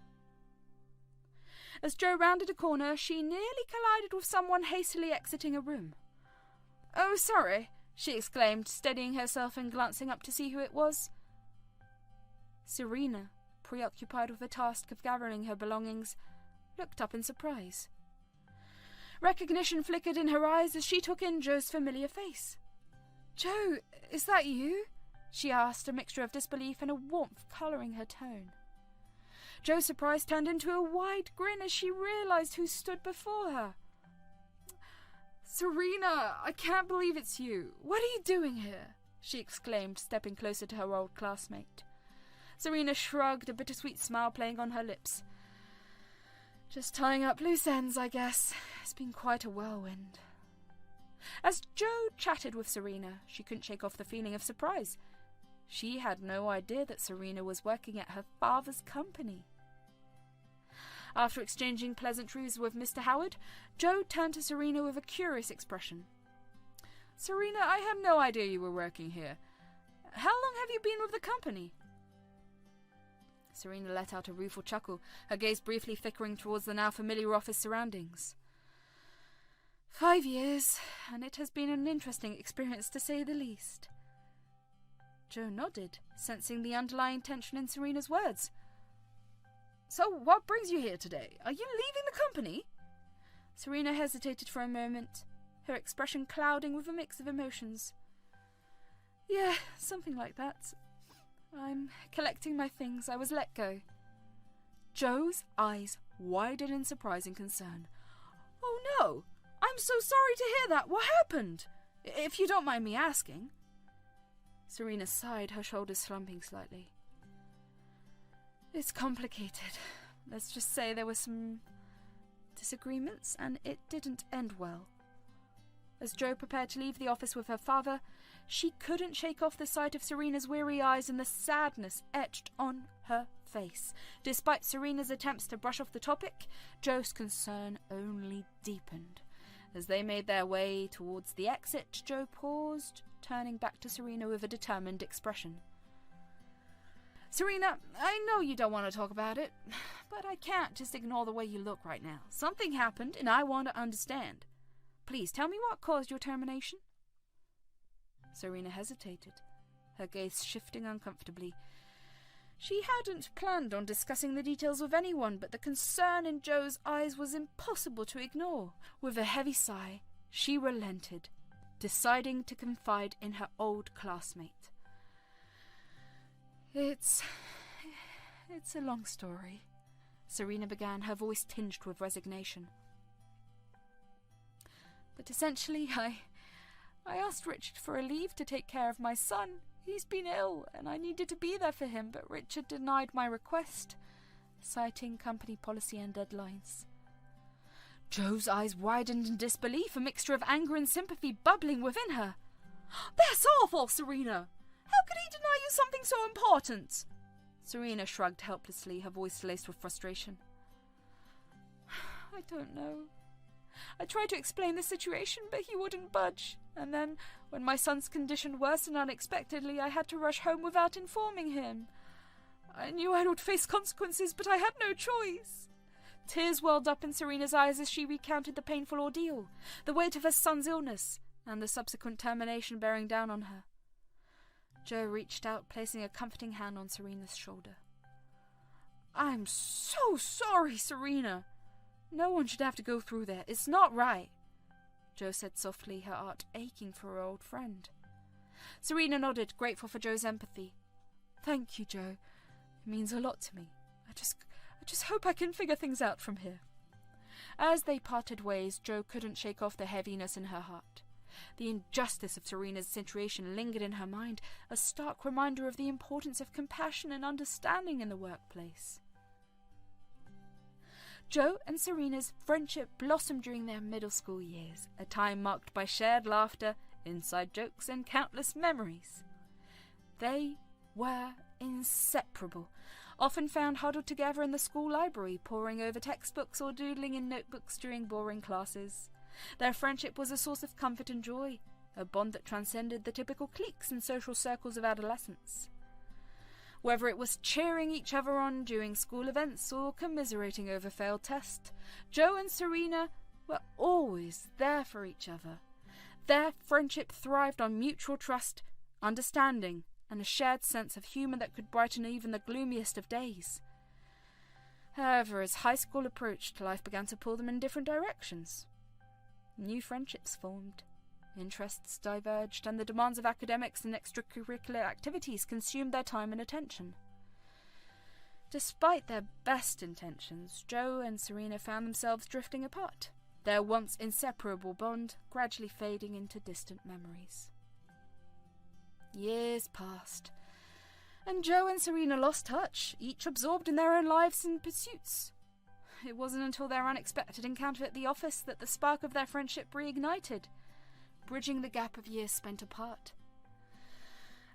As Jo rounded a corner, she nearly collided with someone hastily exiting a room. Oh, sorry, she exclaimed, steadying herself and glancing up to see who it was. Serena, preoccupied with the task of gathering her belongings, looked up in surprise. Recognition flickered in her eyes as she took in Joe's familiar face. "Joe, is that you?" she asked, a mixture of disbelief and a warmth colouring her tone. Joe's surprise turned into a wide grin as she realised who stood before her. "Serena, I can't believe it's you. What are you doing here?" she exclaimed, stepping closer to her old classmate. Serena shrugged, a bittersweet smile playing on her lips. "Just tying up loose ends, I guess. It's been quite a whirlwind." As Joe chatted with Serena, she couldn't shake off the feeling of surprise. She had no idea that Serena was working at her father's company. After exchanging pleasantries with Mr. Howard, Joe turned to Serena with a curious expression. "Serena, I had no idea you were working here. How long have you been with the company?" Serena let out a rueful chuckle, her gaze briefly flickering towards the now familiar office surroundings. 5 years, and it has been an interesting experience to say the least." Joe nodded, sensing the underlying tension in Serena's words. "So what brings you here today? Are you leaving the company?" Serena hesitated for a moment, her expression clouding with a mix of emotions. "Yeah, something like that. I'm collecting my things. I was let go." Joe's eyes widened in surprise and concern. "Oh no! I'm so sorry to hear that. What happened? If you don't mind me asking." Serena sighed, her shoulders slumping slightly. "It's complicated. Let's just say there were some disagreements, and it didn't end well." As Joe prepared to leave the office with her father, she couldn't shake off the sight of Serena's weary eyes and the sadness etched on her face. Despite Serena's attempts to brush off the topic, Joe's concern only deepened. As they made their way towards the exit, Joe paused, turning back to Serena with a determined expression. "Serena, I know you don't want to talk about it, but I can't just ignore the way you look right now. Something happened, and I want to understand. Please tell me what caused your termination." Serena hesitated, her gaze shifting uncomfortably. She hadn't planned on discussing the details with anyone, but the concern in Joe's eyes was impossible to ignore. With a heavy sigh, she relented, deciding to confide in her old classmate. It's a long story," Serena began, her voice tinged with resignation. "But essentially, I asked Richard for a leave to take care of my son. He's been ill, and I needed to be there for him, but Richard denied my request, citing company policy and deadlines." Joe's eyes widened in disbelief, a mixture of anger and sympathy bubbling within her. "That's awful, Serena! How could he deny you something so important?" Serena shrugged helplessly, her voice laced with frustration. "I don't know. I tried to explain the situation, but he wouldn't budge. And then, when my son's condition worsened unexpectedly, I had to rush home without informing him. I knew I would face consequences, but I had no choice." Tears welled up in Serena's eyes as she recounted the painful ordeal, the weight of her son's illness, and the subsequent termination bearing down on her. Joe reached out, placing a comforting hand on Serena's shoulder. "I'm so sorry, Serena. No one should have to go through that. It's not right," Joe said softly, her heart aching for her old friend. Serena nodded, grateful for Joe's empathy. "Thank you, Joe. It means a lot to me. I just hope I can figure things out from here." As they parted ways, Joe couldn't shake off the heaviness in her heart. The injustice of Serena's situation lingered in her mind, a stark reminder of the importance of compassion and understanding in the workplace. Joe and Serena's friendship blossomed during their middle school years, a time marked by shared laughter, inside jokes, and countless memories. They were inseparable, often found huddled together in the school library, poring over textbooks or doodling in notebooks during boring classes. Their friendship was a source of comfort and joy, a bond that transcended the typical cliques and social circles of adolescence. Whether it was cheering each other on during school events or commiserating over failed tests, Joe and Serena were always there for each other. Their friendship thrived on mutual trust, understanding, and a shared sense of humour that could brighten even the gloomiest of days. However, as high school approached, life began to pull them in different directions. New friendships formed, interests diverged, and the demands of academics and extracurricular activities consumed their time and attention. Despite their best intentions, Joe and Serena found themselves drifting apart, their once inseparable bond gradually fading into distant memories. Years passed, and Joe and Serena lost touch, each absorbed in their own lives and pursuits. It wasn't until their unexpected encounter at the office that the spark of their friendship reignited, bridging the gap of years spent apart.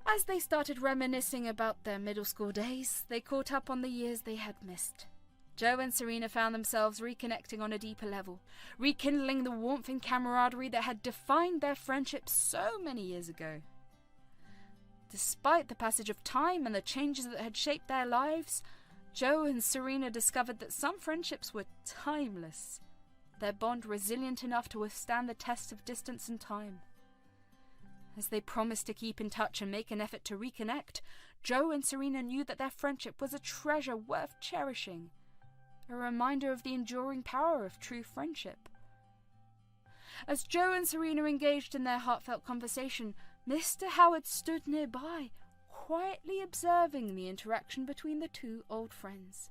As they started reminiscing about their middle school days, they caught up on the years they had missed. Joe and Serena found themselves reconnecting on a deeper level, rekindling the warmth and camaraderie that had defined their friendship so many years ago. Despite the passage of time and the changes that had shaped their lives, Joe and Serena discovered that some friendships were timeless, their bond resilient enough to withstand the tests of distance and time. As they promised to keep in touch and make an effort to reconnect, Joe and Serena knew that their friendship was a treasure worth cherishing, a reminder of the enduring power of true friendship. As Joe and Serena engaged in their heartfelt conversation, Mr. Howard stood nearby, quietly observing the interaction between the two old friends.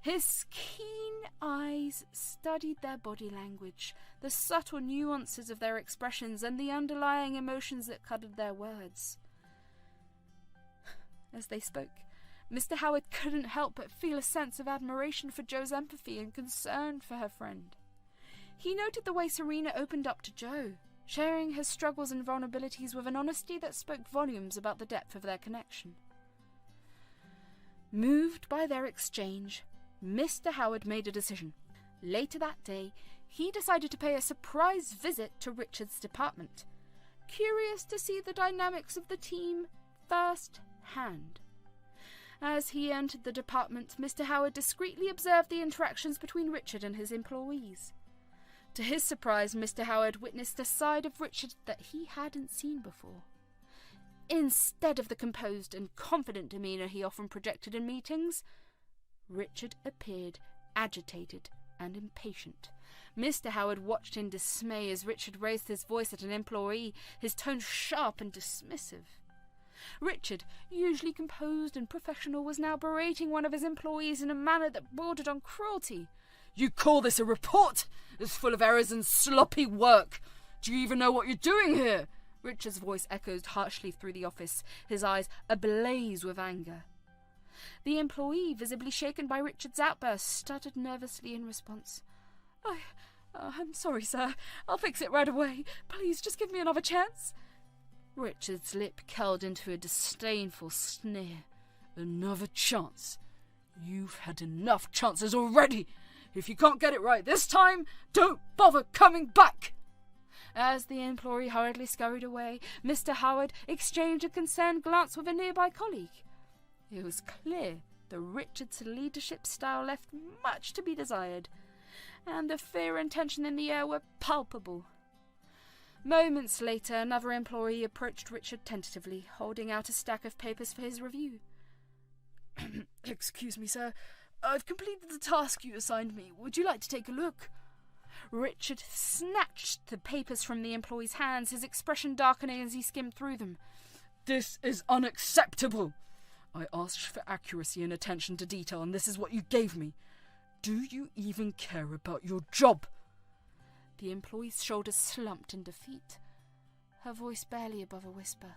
His keen eyes studied their body language, the subtle nuances of their expressions, and the underlying emotions that colored their words. As they spoke, Mr. Howard couldn't help but feel a sense of admiration for Joe's empathy and concern for her friend. He noted the way Serena opened up to Joe, sharing her struggles and vulnerabilities with an honesty that spoke volumes about the depth of their connection. Moved by their exchange, Mr. Howard made a decision. Later that day, he decided to pay a surprise visit to Richard's department, curious to see the dynamics of the team firsthand. As he entered the department, Mr. Howard discreetly observed the interactions between Richard and his employees. To his surprise, Mr. Howard witnessed a side of Richard that he hadn't seen before. Instead of the composed and confident demeanour he often projected in meetings, Richard appeared agitated and impatient. Mr. Howard watched in dismay as Richard raised his voice at an employee, his tone sharp and dismissive. Richard, usually composed and professional, was now berating one of his employees in a manner that bordered on cruelty. "You call this a report? It's full of errors and sloppy work. Do you even know what you're doing here?" Richard's voice echoed harshly through the office, his eyes ablaze with anger. The employee, visibly shaken by Richard's outburst, stuttered nervously in response. I'm sorry, sir. I'll fix it right away. Please, just give me another chance." Richard's lip curled into a disdainful sneer. "Another chance? You've had enough chances already. If you can't get it right this time, don't bother coming back." As the employee hurriedly scurried away, Mr. Howard exchanged a concerned glance with a nearby colleague. It was clear that Richard's leadership style left much to be desired, and the fear and tension in the air were palpable. Moments later, another employee approached Richard tentatively, holding out a stack of papers for his review. "Excuse me, sir. I've completed the task you assigned me. Would you like to take a look?" Richard snatched the papers from the employee's hands, his expression darkening as he skimmed through them. "This is unacceptable. I asked for accuracy and attention to detail, and this is what you gave me. Do you even care about your job?" The employee's shoulders slumped in defeat, her voice barely above a whisper.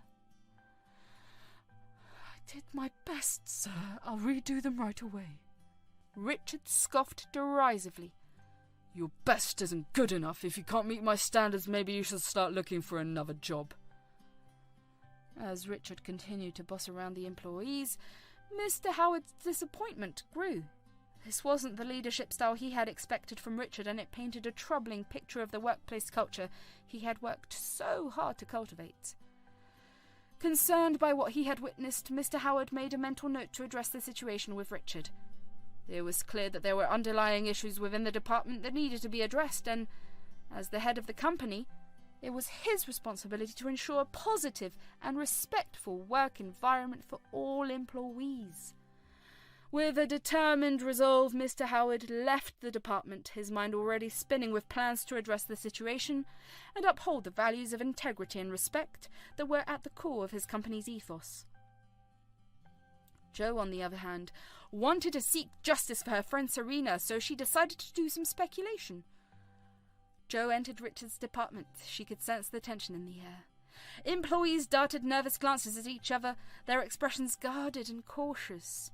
"I did my best, sir. I'll redo them right away." Richard scoffed derisively. "Your best isn't good enough. If you can't meet my standards, maybe you should start looking for another job." As Richard continued to boss around the employees, Mr. Howard's disappointment grew. This wasn't the leadership style he had expected from Richard, and it painted a troubling picture of the workplace culture he had worked so hard to cultivate. Concerned by what he had witnessed, Mr. Howard made a mental note to address the situation with Richard. It was clear that there were underlying issues within the department that needed to be addressed, and, as the head of the company, It was his responsibility to ensure a positive and respectful work environment for all employees. With a determined resolve, Mr. Howard left the department, his mind already spinning with plans to address the situation and uphold the values of integrity and respect that were at the core of his company's ethos. Jo, on the other hand, wanted to seek justice for her friend Serena, so she decided to do some speculation. Jo entered Richard's department. She could sense the tension in the air. Employees darted nervous glances at each other, their expressions guarded and cautious.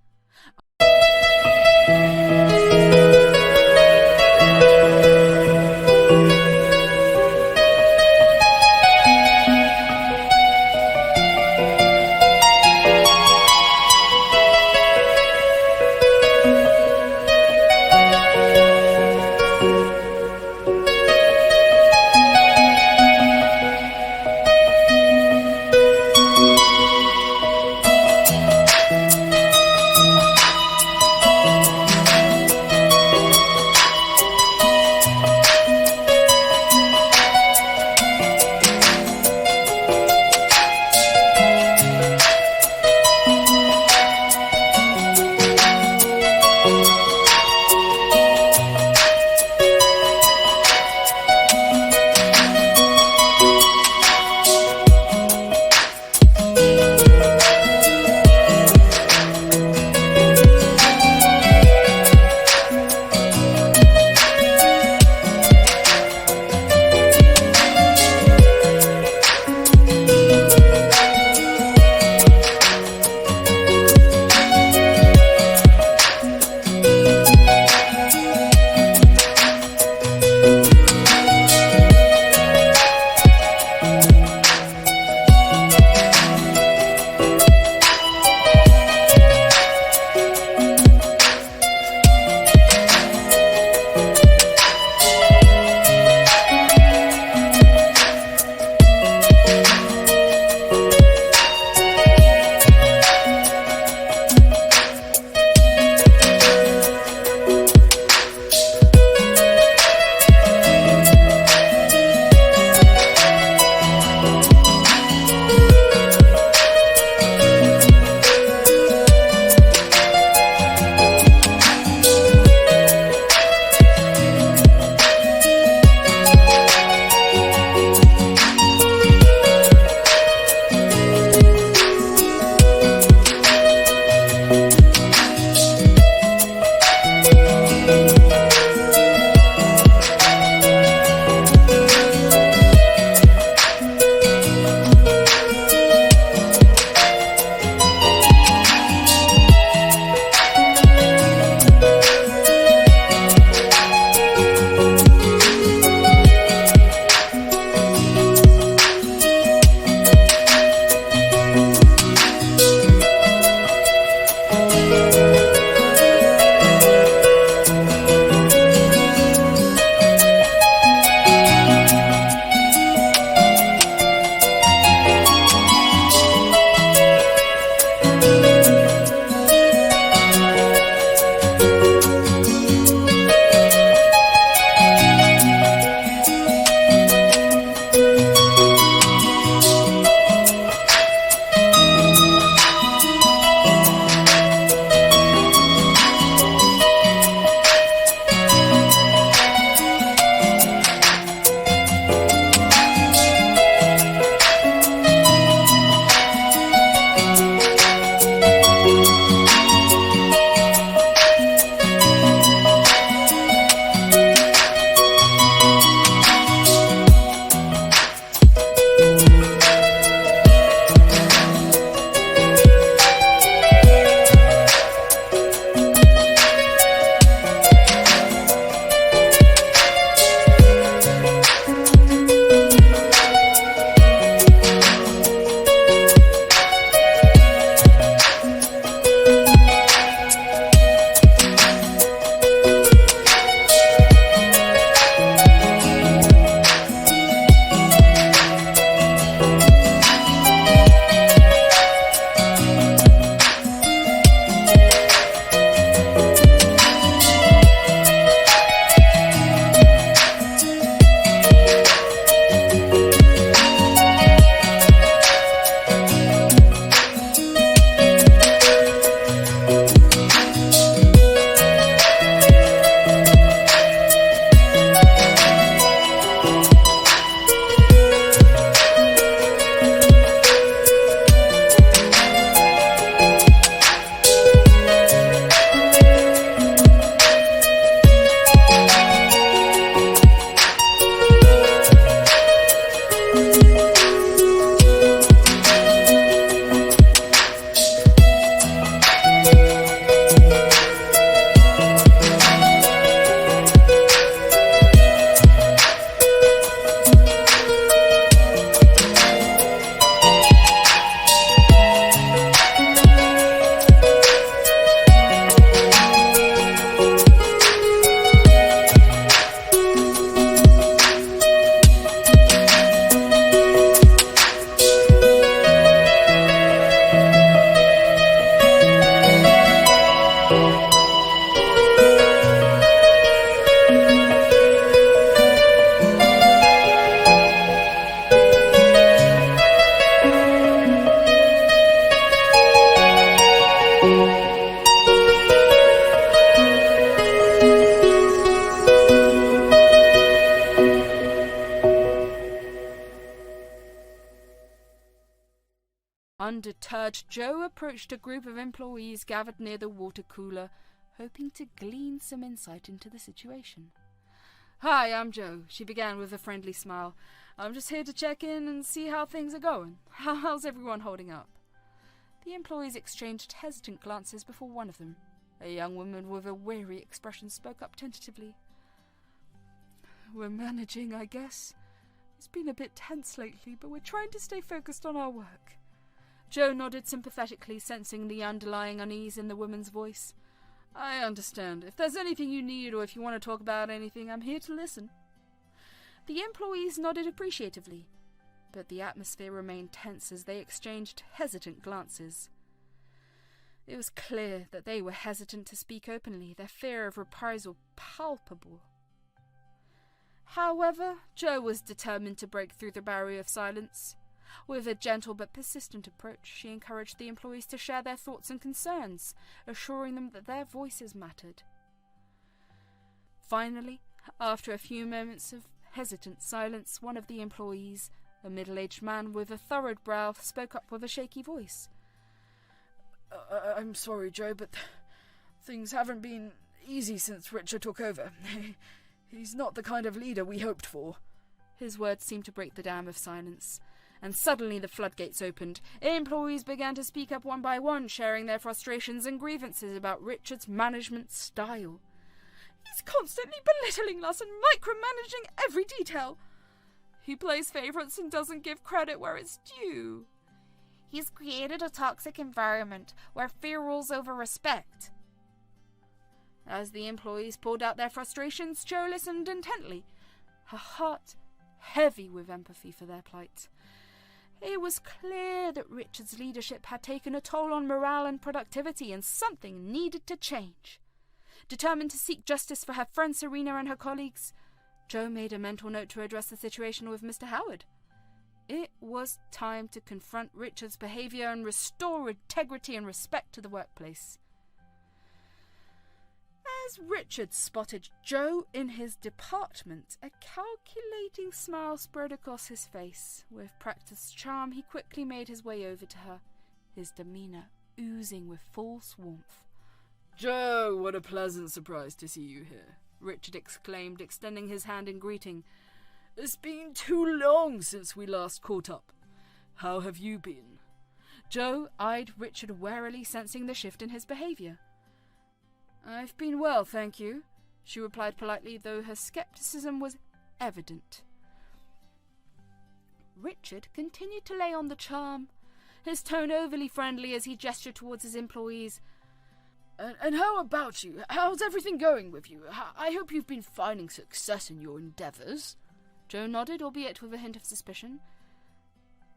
Undeterred, Joe approached a group of employees gathered near the water cooler, hoping to glean some insight into the situation. "Hi, I'm Joe," she began with a friendly smile. "I'm just here to check in and see how things are going. How's everyone holding up?" The employees exchanged hesitant glances before one of them, a young woman with a weary expression, spoke up tentatively. "We're managing, I guess. It's been a bit tense lately, but we're trying to stay focused on our work." Joe nodded sympathetically, sensing the underlying unease in the woman's voice. "I understand. If there's anything you need or if you want to talk about anything, I'm here to listen." The employees nodded appreciatively, but the atmosphere remained tense as they exchanged hesitant glances. It was clear that they were hesitant to speak openly, their fear of reprisal palpable. However, Joe was determined to break through the barrier of silence. With a gentle but persistent approach, she encouraged the employees to share their thoughts and concerns, assuring them that their voices mattered. Finally, after a few moments of hesitant silence, one of the employees, a middle-aged man with a furrowed brow, spoke up with a shaky voice. I'm sorry, Joe, but things haven't been easy since Richard took over. He's not the kind of leader we hoped for." His words seemed to break the dam of silence, and suddenly the floodgates opened. Employees began to speak up one by one, sharing their frustrations and grievances about Richard's management style. "He's constantly belittling us and micromanaging every detail. He plays favourites and doesn't give credit where it's due. He's created a toxic environment where fear rules over respect." As the employees poured out their frustrations, Joe listened intently, her heart heavy with empathy for their plight. It was clear that Richard's leadership had taken a toll on morale and productivity, and something needed to change. Determined to seek justice for her friend Serena and her colleagues, Joe made a mental note to address the situation with Mr. Howard. It was time to confront Richard's behaviour and restore integrity and respect to the workplace. As Richard spotted Joe in his department, a calculating smile spread across his face. With practiced charm, he quickly made his way over to her, his demeanour oozing with false warmth. "Joe, what a pleasant surprise to see you here," Richard exclaimed, extending his hand in greeting. "It's been too long since we last caught up. How have you been?" Joe eyed Richard warily, sensing the shift in his behaviour. "I've been well, thank you," she replied politely, though her scepticism was evident. Richard continued to lay on the charm, his tone overly friendly as he gestured towards his employees. And how about you? How's everything going with you? I hope you've been finding success in your endeavours." Joe nodded, albeit with a hint of suspicion.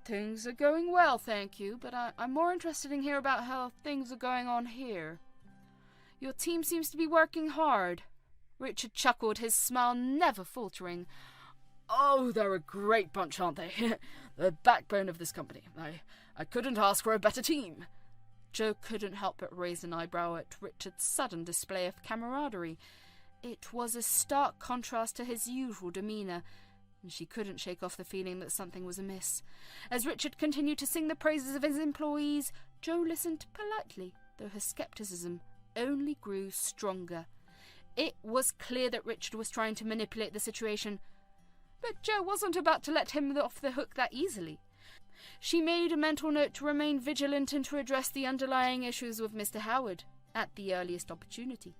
"Things are going well, thank you, but I'm more interested in hearing about how things are going on here." "Your team seems to be working hard." Richard chuckled, his smile never faltering. "Oh, they're a great bunch, aren't they? The backbone of this company. I couldn't ask for a better team." Joe couldn't help but raise an eyebrow at Richard's sudden display of camaraderie. It was a stark contrast to his usual demeanour, and she couldn't shake off the feeling that something was amiss. As Richard continued to sing the praises of his employees, Joe listened politely, though her scepticism only grew stronger. It was clear that Richard was trying to manipulate the situation, but Joe wasn't about to let him off the hook that easily. She made a mental note to remain vigilant and to address the underlying issues with Mr. Howard at the earliest opportunity.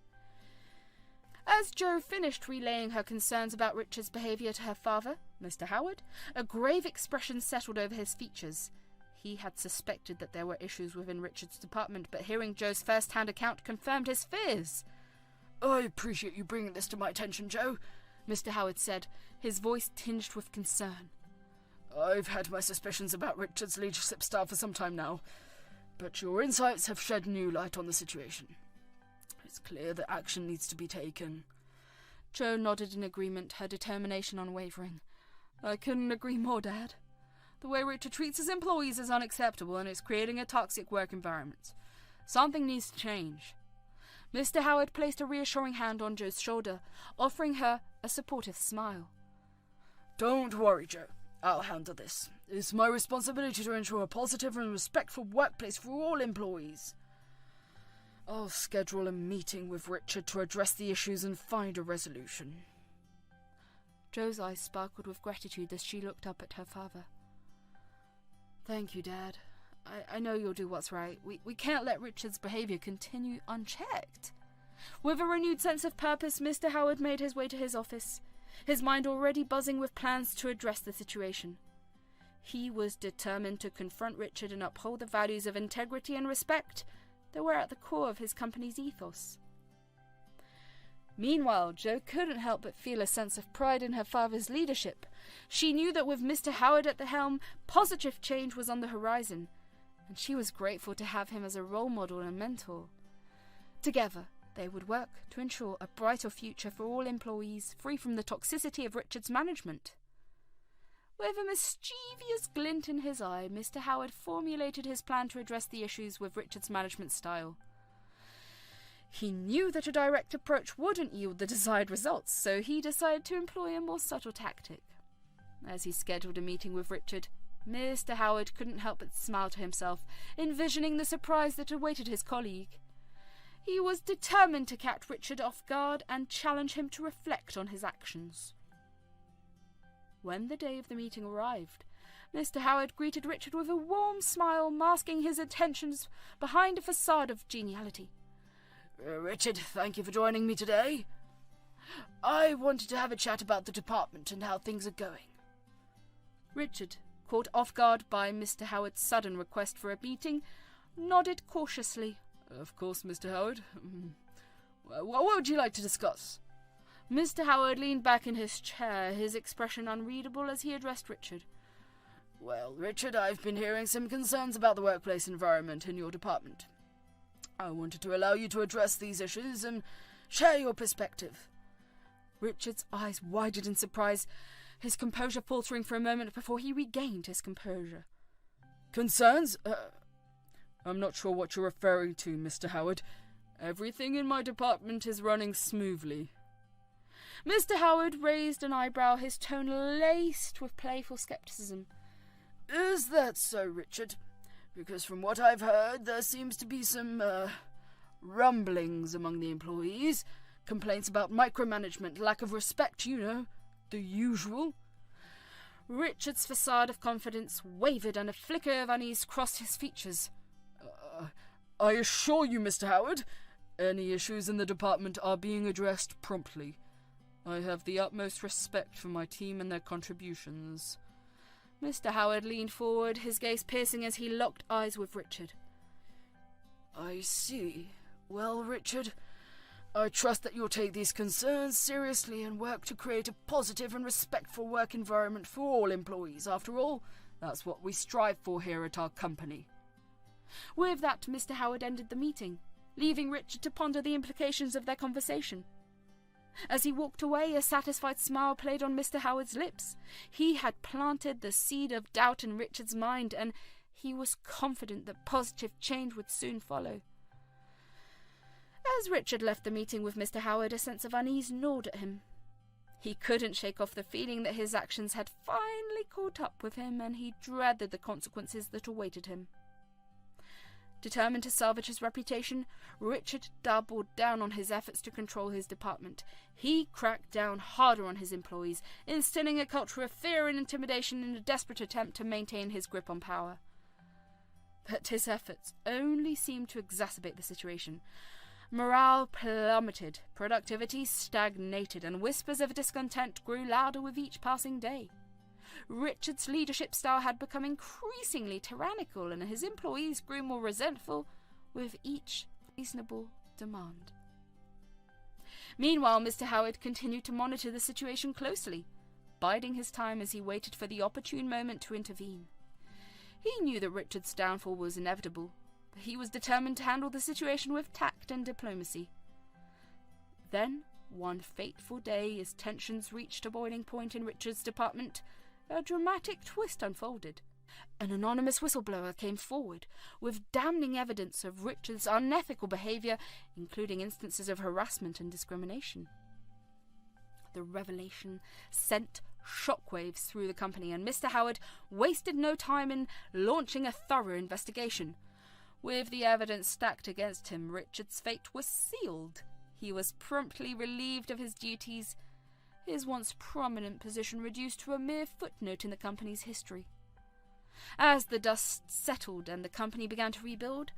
As Joe finished relaying her concerns about Richard's behaviour to her father, Mr. Howard, a grave expression settled over his features. He had suspected that there were issues within Richard's department, but hearing Joe's first-hand account confirmed his fears. "I appreciate you bringing this to my attention, Joe," Mr. Howard said, his voice tinged with concern. "I've had my suspicions about Richard's leadership style for some time now, but your insights have shed new light on the situation. It's clear that action needs to be taken." Joe nodded in agreement, her determination unwavering. "I couldn't agree more, Dad. The way Richard treats his employees is unacceptable, and it's creating a toxic work environment. Something needs to change." Mr. Howard placed a reassuring hand on Joe's shoulder, offering her a supportive smile. "Don't worry, Joe. I'll handle this. It's my responsibility to ensure a positive and respectful workplace for all employees. I'll schedule a meeting with Richard to address the issues and find a resolution. Jo's eyes sparkled with gratitude as she looked up at her father. Thank you, Dad. I know you'll do what's right. We can't let Richard's behaviour continue unchecked. With a renewed sense of purpose, Mr. Howard made his way to his office, his mind already buzzing with plans to address the situation. He was determined to confront Richard and uphold the values of integrity and respect that were at the core of his company's ethos. Meanwhile, Jo couldn't help but feel a sense of pride in her father's leadership. She knew that with Mr. Howard at the helm, positive change was on the horizon, and she was grateful to have him as a role model and mentor. Together, they would work to ensure a brighter future for all employees, free from the toxicity of Richard's management. With a mischievous glint in his eye, Mr. Howard formulated his plan to address the issues with Richard's management style. He knew that a direct approach wouldn't yield the desired results, so he decided to employ a more subtle tactic. As he scheduled a meeting with Richard, Mr. Howard couldn't help but smile to himself, envisioning the surprise that awaited his colleague. He was determined to catch Richard off guard and challenge him to reflect on his actions. When the day of the meeting arrived, Mr. Howard greeted Richard with a warm smile, masking his intentions behind a facade of geniality. Richard, thank you for joining me today. I wanted to have a chat about the department and how things are going. Richard, caught off guard by Mr. Howard's sudden request for a meeting, nodded cautiously. Of course, Mr. Howard. What would you like to discuss? Mr. Howard leaned back in his chair, his expression unreadable as he addressed Richard. Well, Richard, I've been hearing some concerns about the workplace environment in your department. I wanted to allow you to address these issues and share your perspective. Richard's eyes widened in surprise, his composure faltering for a moment before he regained his composure. Concerns? I'm not sure what you're referring to, Mr. Howard. Everything in my department is running smoothly. Mr. Howard raised an eyebrow, his tone laced with playful skepticism. Is that so, Richard? Because from what I've heard, there seems to be some, rumblings among the employees. Complaints about micromanagement, lack of respect, you know, the usual. Richard's facade of confidence wavered and a flicker of unease crossed his features. I assure you, Mr. Howard, any issues in the department are being addressed promptly. I have the utmost respect for my team and their contributions. Mr. Howard leaned forward, his gaze piercing as he locked eyes with Richard. I see. Well, Richard, I trust that you'll take these concerns seriously and work to create a positive and respectful work environment for all employees. After all, that's what we strive for here at our company. With that, Mr. Howard ended the meeting, leaving Richard to ponder the implications of their conversation. As he walked away, a satisfied smile played on Mr. Howard's lips. He had planted the seed of doubt in Richard's mind, and he was confident that positive change would soon follow. As Richard left the meeting with Mr. Howard, a sense of unease gnawed at him. He couldn't shake off the feeling that his actions had finally caught up with him, and he dreaded the consequences that awaited him. Determined to salvage his reputation, Richard doubled down on his efforts to control his department. He cracked down harder on his employees, instilling a culture of fear and intimidation in a desperate attempt to maintain his grip on power. But his efforts only seemed to exacerbate the situation. Morale plummeted, productivity stagnated, and whispers of discontent grew louder with each passing day. Richard's leadership style had become increasingly tyrannical, and his employees grew more resentful with each reasonable demand. Meanwhile, Mr. Howard continued to monitor the situation closely, biding his time as he waited for the opportune moment to intervene. He knew that Richard's downfall was inevitable, but he was determined to handle the situation with tact and diplomacy. Then, one fateful day, as tensions reached a boiling point in Richard's department, a dramatic twist unfolded. An anonymous whistleblower came forward with damning evidence of Richard's unethical behaviour, including instances of harassment and discrimination. The revelation sent shockwaves through the company, and Mr. Howard wasted no time in launching a thorough investigation. With the evidence stacked against him, Richard's fate was sealed. He was promptly relieved of his duties, his once prominent position reduced to a mere footnote in the company's history. As the dust settled and the company began to rebuild,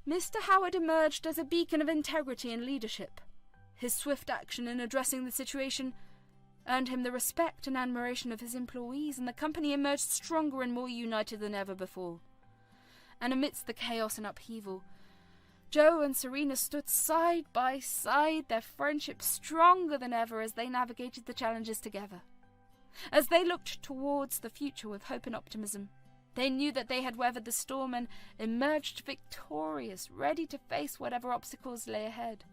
Mr. Howard emerged as a beacon of integrity and leadership. His swift action in addressing the situation earned him the respect and admiration of his employees, and the company emerged stronger and more united than ever before. And amidst the chaos and upheaval, Joe and Serena stood side by side, their friendship stronger than ever as they navigated the challenges together. As they looked towards the future with hope and optimism, they knew that they had weathered the storm and emerged victorious, ready to face whatever obstacles lay ahead.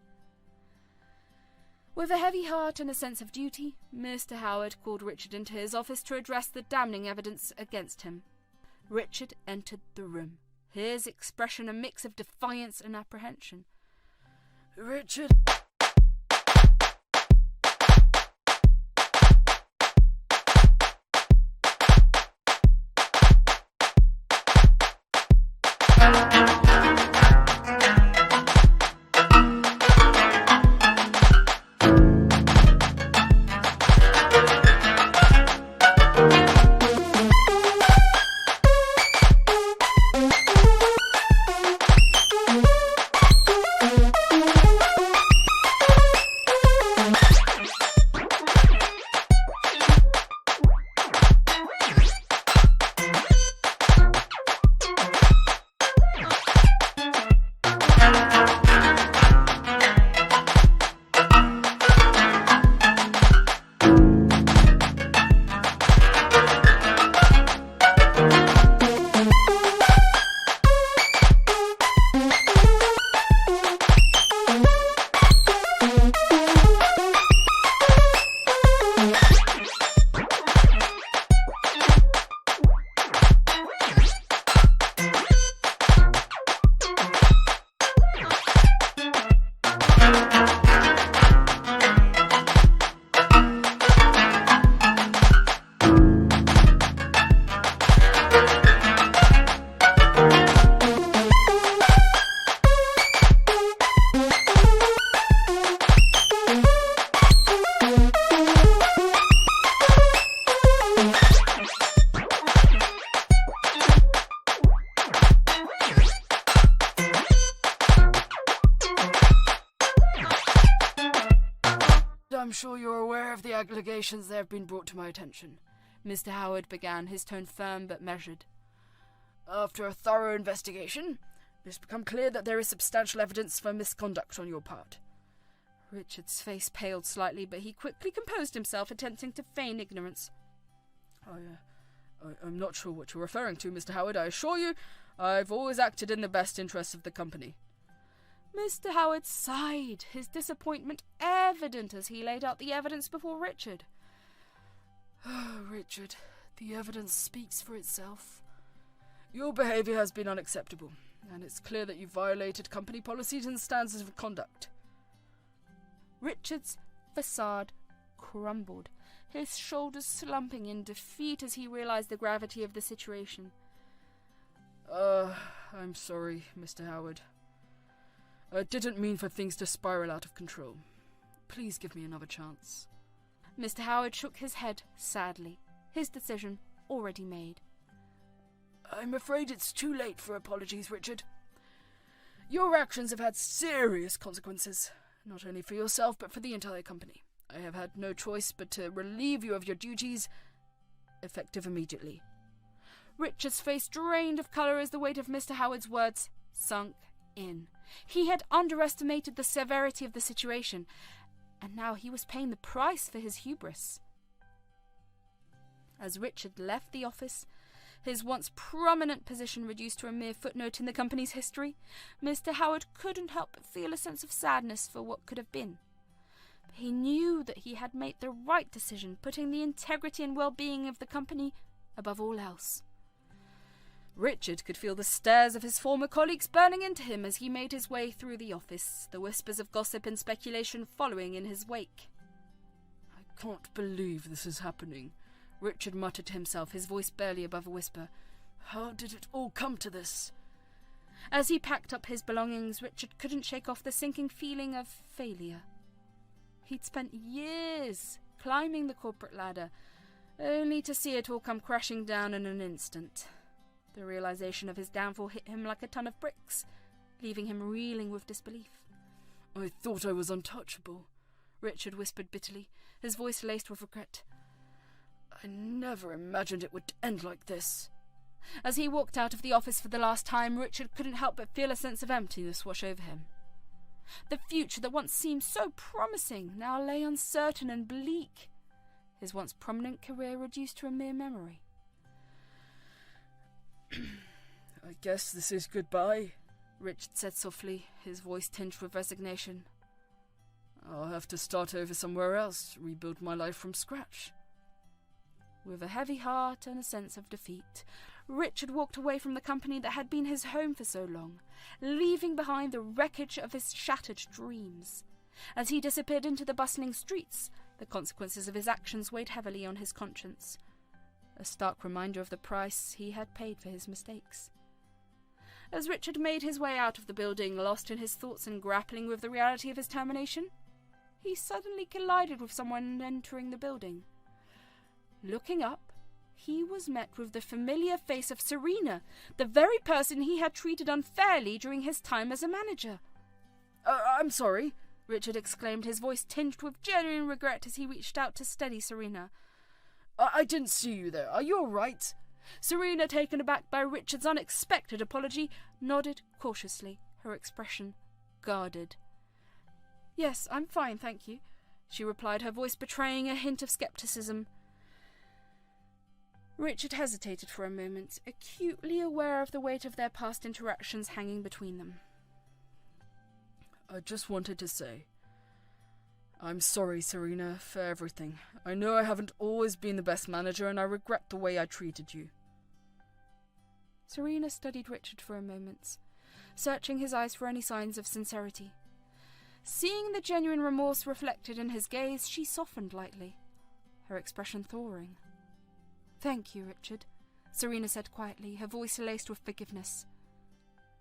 With a heavy heart and a sense of duty, Mr. Howard called Richard into his office to address the damning evidence against him. Richard entered the room, his expression a mix of defiance and apprehension. Richard... I'm sure you're aware of the allegations that have been brought to my attention. Mr. Howard began, his tone firm but measured. After a thorough investigation, it has become clear that there is substantial evidence for misconduct on your part. Richard's face paled slightly, but he quickly composed himself, attempting to feign ignorance. I'm not sure what you're referring to, Mr. Howard. I assure you, I've always acted in the best interests of the company. Mr. Howard sighed, his disappointment evident as he laid out the evidence before Richard. Richard, the evidence speaks for itself. Your behaviour has been unacceptable, and it's clear that you violated company policies and standards of conduct. Richard's facade crumbled, his shoulders slumping in defeat as he realized the gravity of the situation. I'm sorry, Mr. Howard. I didn't mean for things to spiral out of control. Please give me another chance. Mr. Howard shook his head sadly, his decision already made. I'm afraid it's too late for apologies, Richard. Your actions have had serious consequences, not only for yourself but for the entire company. I have had no choice but to relieve you of your duties, effective immediately. Richard's face drained of colour as the weight of Mr. Howard's words sunk in. He had underestimated the severity of the situation, and now he was paying the price for his hubris. As Richard left the office, his once prominent position reduced to a mere footnote in the company's history, Mr. Howard couldn't help but feel a sense of sadness for what could have been. But he knew that he had made the right decision, putting the integrity and well-being of the company above all else. Richard could feel the stares of his former colleagues burning into him as he made his way through the office, the whispers of gossip and speculation following in his wake. I can't believe this is happening. Richard muttered to himself, his voice barely above a whisper. How did it all come to this? As he packed up his belongings, Richard couldn't shake off the sinking feeling of failure. He'd spent years climbing the corporate ladder, only to see it all come crashing down in an instant. The realization of his downfall hit him like a ton of bricks, leaving him reeling with disbelief. I thought I was untouchable, Richard whispered bitterly, his voice laced with regret. I never imagined it would end like this. As he walked out of the office for the last time, Richard couldn't help but feel a sense of emptiness wash over him. The future that once seemed so promising now lay uncertain and bleak, his once prominent career reduced to a mere memory. I guess this is goodbye, Richard said softly, his voice tinged with resignation. I'll have to start over somewhere else, rebuild my life from scratch. With a heavy heart and a sense of defeat, Richard walked away from the company that had been his home for so long, leaving behind the wreckage of his shattered dreams. As he disappeared into the bustling streets, the consequences of his actions weighed heavily on his conscience, a stark reminder of the price he had paid for his mistakes. As Richard made his way out of the building, lost in his thoughts and grappling with the reality of his termination, he suddenly collided with someone entering the building. Looking up, he was met with the familiar face of Serena, the very person he had treated unfairly during his time as a manager. I'm sorry, Richard exclaimed, his voice tinged with genuine regret as he reached out to steady Serena. I didn't see you there. Are you all right? Serena, taken aback by Richard's unexpected apology, nodded cautiously, her expression guarded. Yes, I'm fine, thank you, she replied, her voice betraying a hint of skepticism. Richard hesitated for a moment, acutely aware of the weight of their past interactions hanging between them. I just wanted to say, I'm sorry, Serena, for everything. I know I haven't always been the best manager, and I regret the way I treated you. Serena studied Richard for a moment, searching his eyes for any signs of sincerity. Seeing the genuine remorse reflected in his gaze, she softened lightly, her expression thawing. Thank you, Richard, Serena said quietly, her voice laced with forgiveness.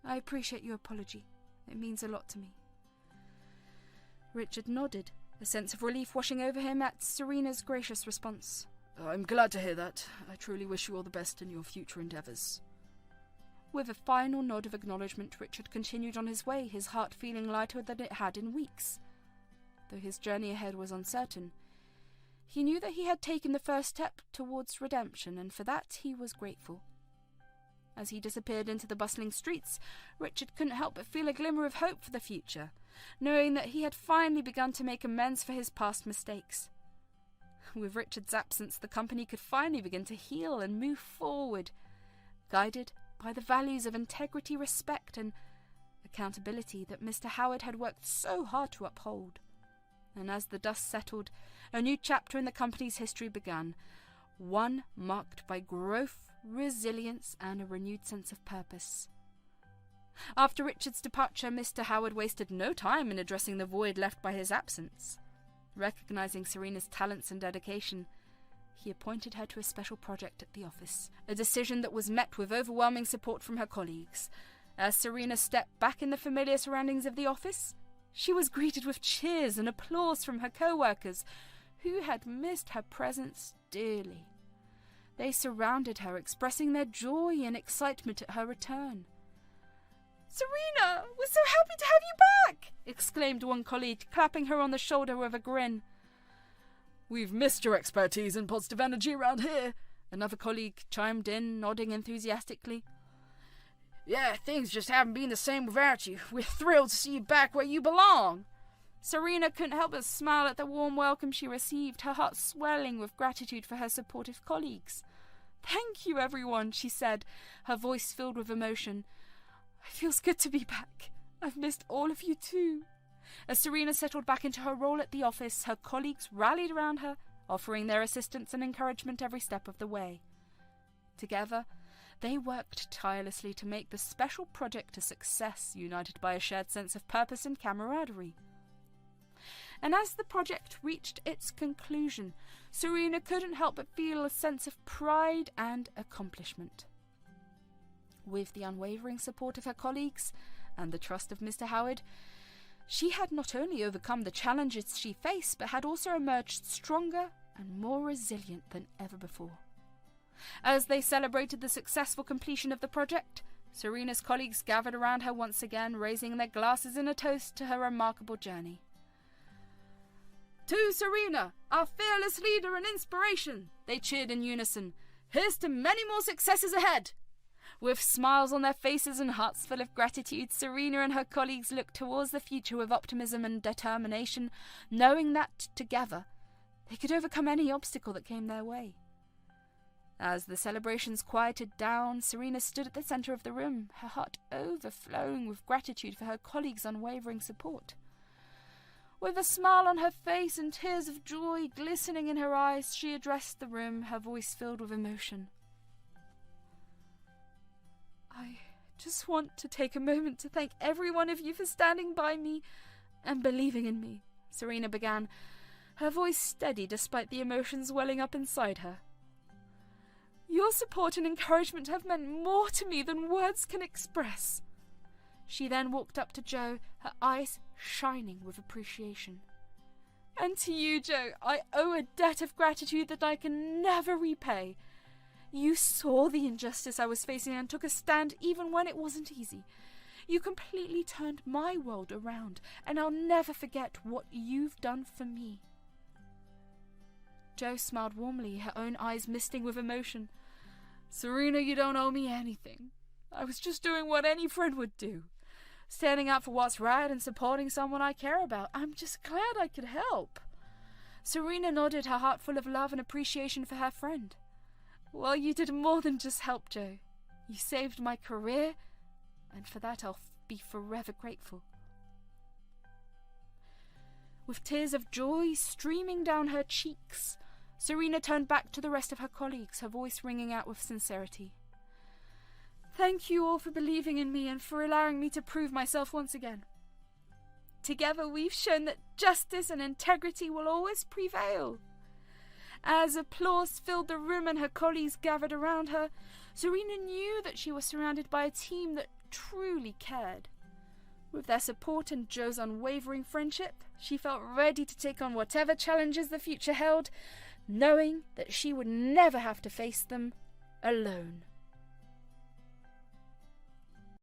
I appreciate your apology. It means a lot to me. Richard nodded, a sense of relief washing over him at Serena's gracious response. I'm glad to hear that. I truly wish you all the best in your future endeavours. With a final nod of acknowledgement, Richard continued on his way, his heart feeling lighter than it had in weeks. Though his journey ahead was uncertain, he knew that he had taken the first step towards redemption, and for that he was grateful. As he disappeared into the bustling streets, Richard couldn't help but feel a glimmer of hope for the future, knowing that he had finally begun to make amends for his past mistakes. With Richard's absence, the company could finally begin to heal and move forward, guided by the values of integrity, respect, and accountability that Mr. Howard had worked so hard to uphold. And as the dust settled, a new chapter in the company's history began, one marked by growth, resilience, and a renewed sense of purpose. After Richard's departure, Mr. Howard wasted no time in addressing the void left by his absence. Recognizing Serena's talents and dedication, he appointed her to a special project at the office, a decision that was met with overwhelming support from her colleagues. As Serena stepped back in the familiar surroundings of the office, she was greeted with cheers and applause from her co-workers, who had missed her presence dearly. They surrounded her, expressing their joy and excitement at her return. "Serena, we're so happy to have you back!" exclaimed one colleague, clapping her on the shoulder with a grin. "We've missed your expertise and positive energy around here," another colleague chimed in, nodding enthusiastically. "Yeah, things just haven't been the same without you. We're thrilled to see you back where you belong." Serena couldn't help but smile at the warm welcome she received, her heart swelling with gratitude for her supportive colleagues. "Thank you, everyone," she said, her voice filled with emotion. "It feels good to be back. I've missed all of you too." As Serena settled back into her role at the office, her colleagues rallied around her, offering their assistance and encouragement every step of the way. Together, they worked tirelessly to make the special project a success, united by a shared sense of purpose and camaraderie. And as the project reached its conclusion, Serena couldn't help but feel a sense of pride and accomplishment. With the unwavering support of her colleagues and the trust of Mr. Howard, she had not only overcome the challenges she faced, but had also emerged stronger and more resilient than ever before. As they celebrated the successful completion of the project, Serena's colleagues gathered around her once again, raising their glasses in a toast to her remarkable journey. "To Serena, our fearless leader and inspiration!" they cheered in unison. "Here's to many more successes ahead!" With smiles on their faces and hearts full of gratitude, Serena and her colleagues looked towards the future with optimism and determination, knowing that, together, they could overcome any obstacle that came their way. As the celebrations quieted down, Serena stood at the centre of the room, her heart overflowing with gratitude for her colleagues' unwavering support. With a smile on her face and tears of joy glistening in her eyes, she addressed the room, her voice filled with emotion. "I just want to take a moment to thank every one of you for standing by me and believing in me," Serena began, her voice steady despite the emotions welling up inside her. "Your support and encouragement have meant more to me than words can express." She then walked up to Joe, her eyes shining with appreciation. "And to you, Joe, I owe a debt of gratitude that I can never repay. You saw the injustice I was facing and took a stand even when it wasn't easy. You completely turned my world around, and I'll never forget what you've done for me." Joe smiled warmly, her own eyes misting with emotion. "Serena, you don't owe me anything. I was just doing what any friend would do. Standing up for what's right and supporting someone I care about. I'm just glad I could help." Serena nodded, her heart full of love and appreciation for her friend. "Well, you did more than just help, Joe. You saved my career, and for that I'll be forever grateful." With tears of joy streaming down her cheeks, Serena turned back to the rest of her colleagues, her voice ringing out with sincerity. "Thank you all for believing in me and for allowing me to prove myself once again. Together we've shown that justice and integrity will always prevail." As applause filled the room and her colleagues gathered around her, Serena knew that she was surrounded by a team that truly cared. With their support and Joe's unwavering friendship, she felt ready to take on whatever challenges the future held, knowing that she would never have to face them alone.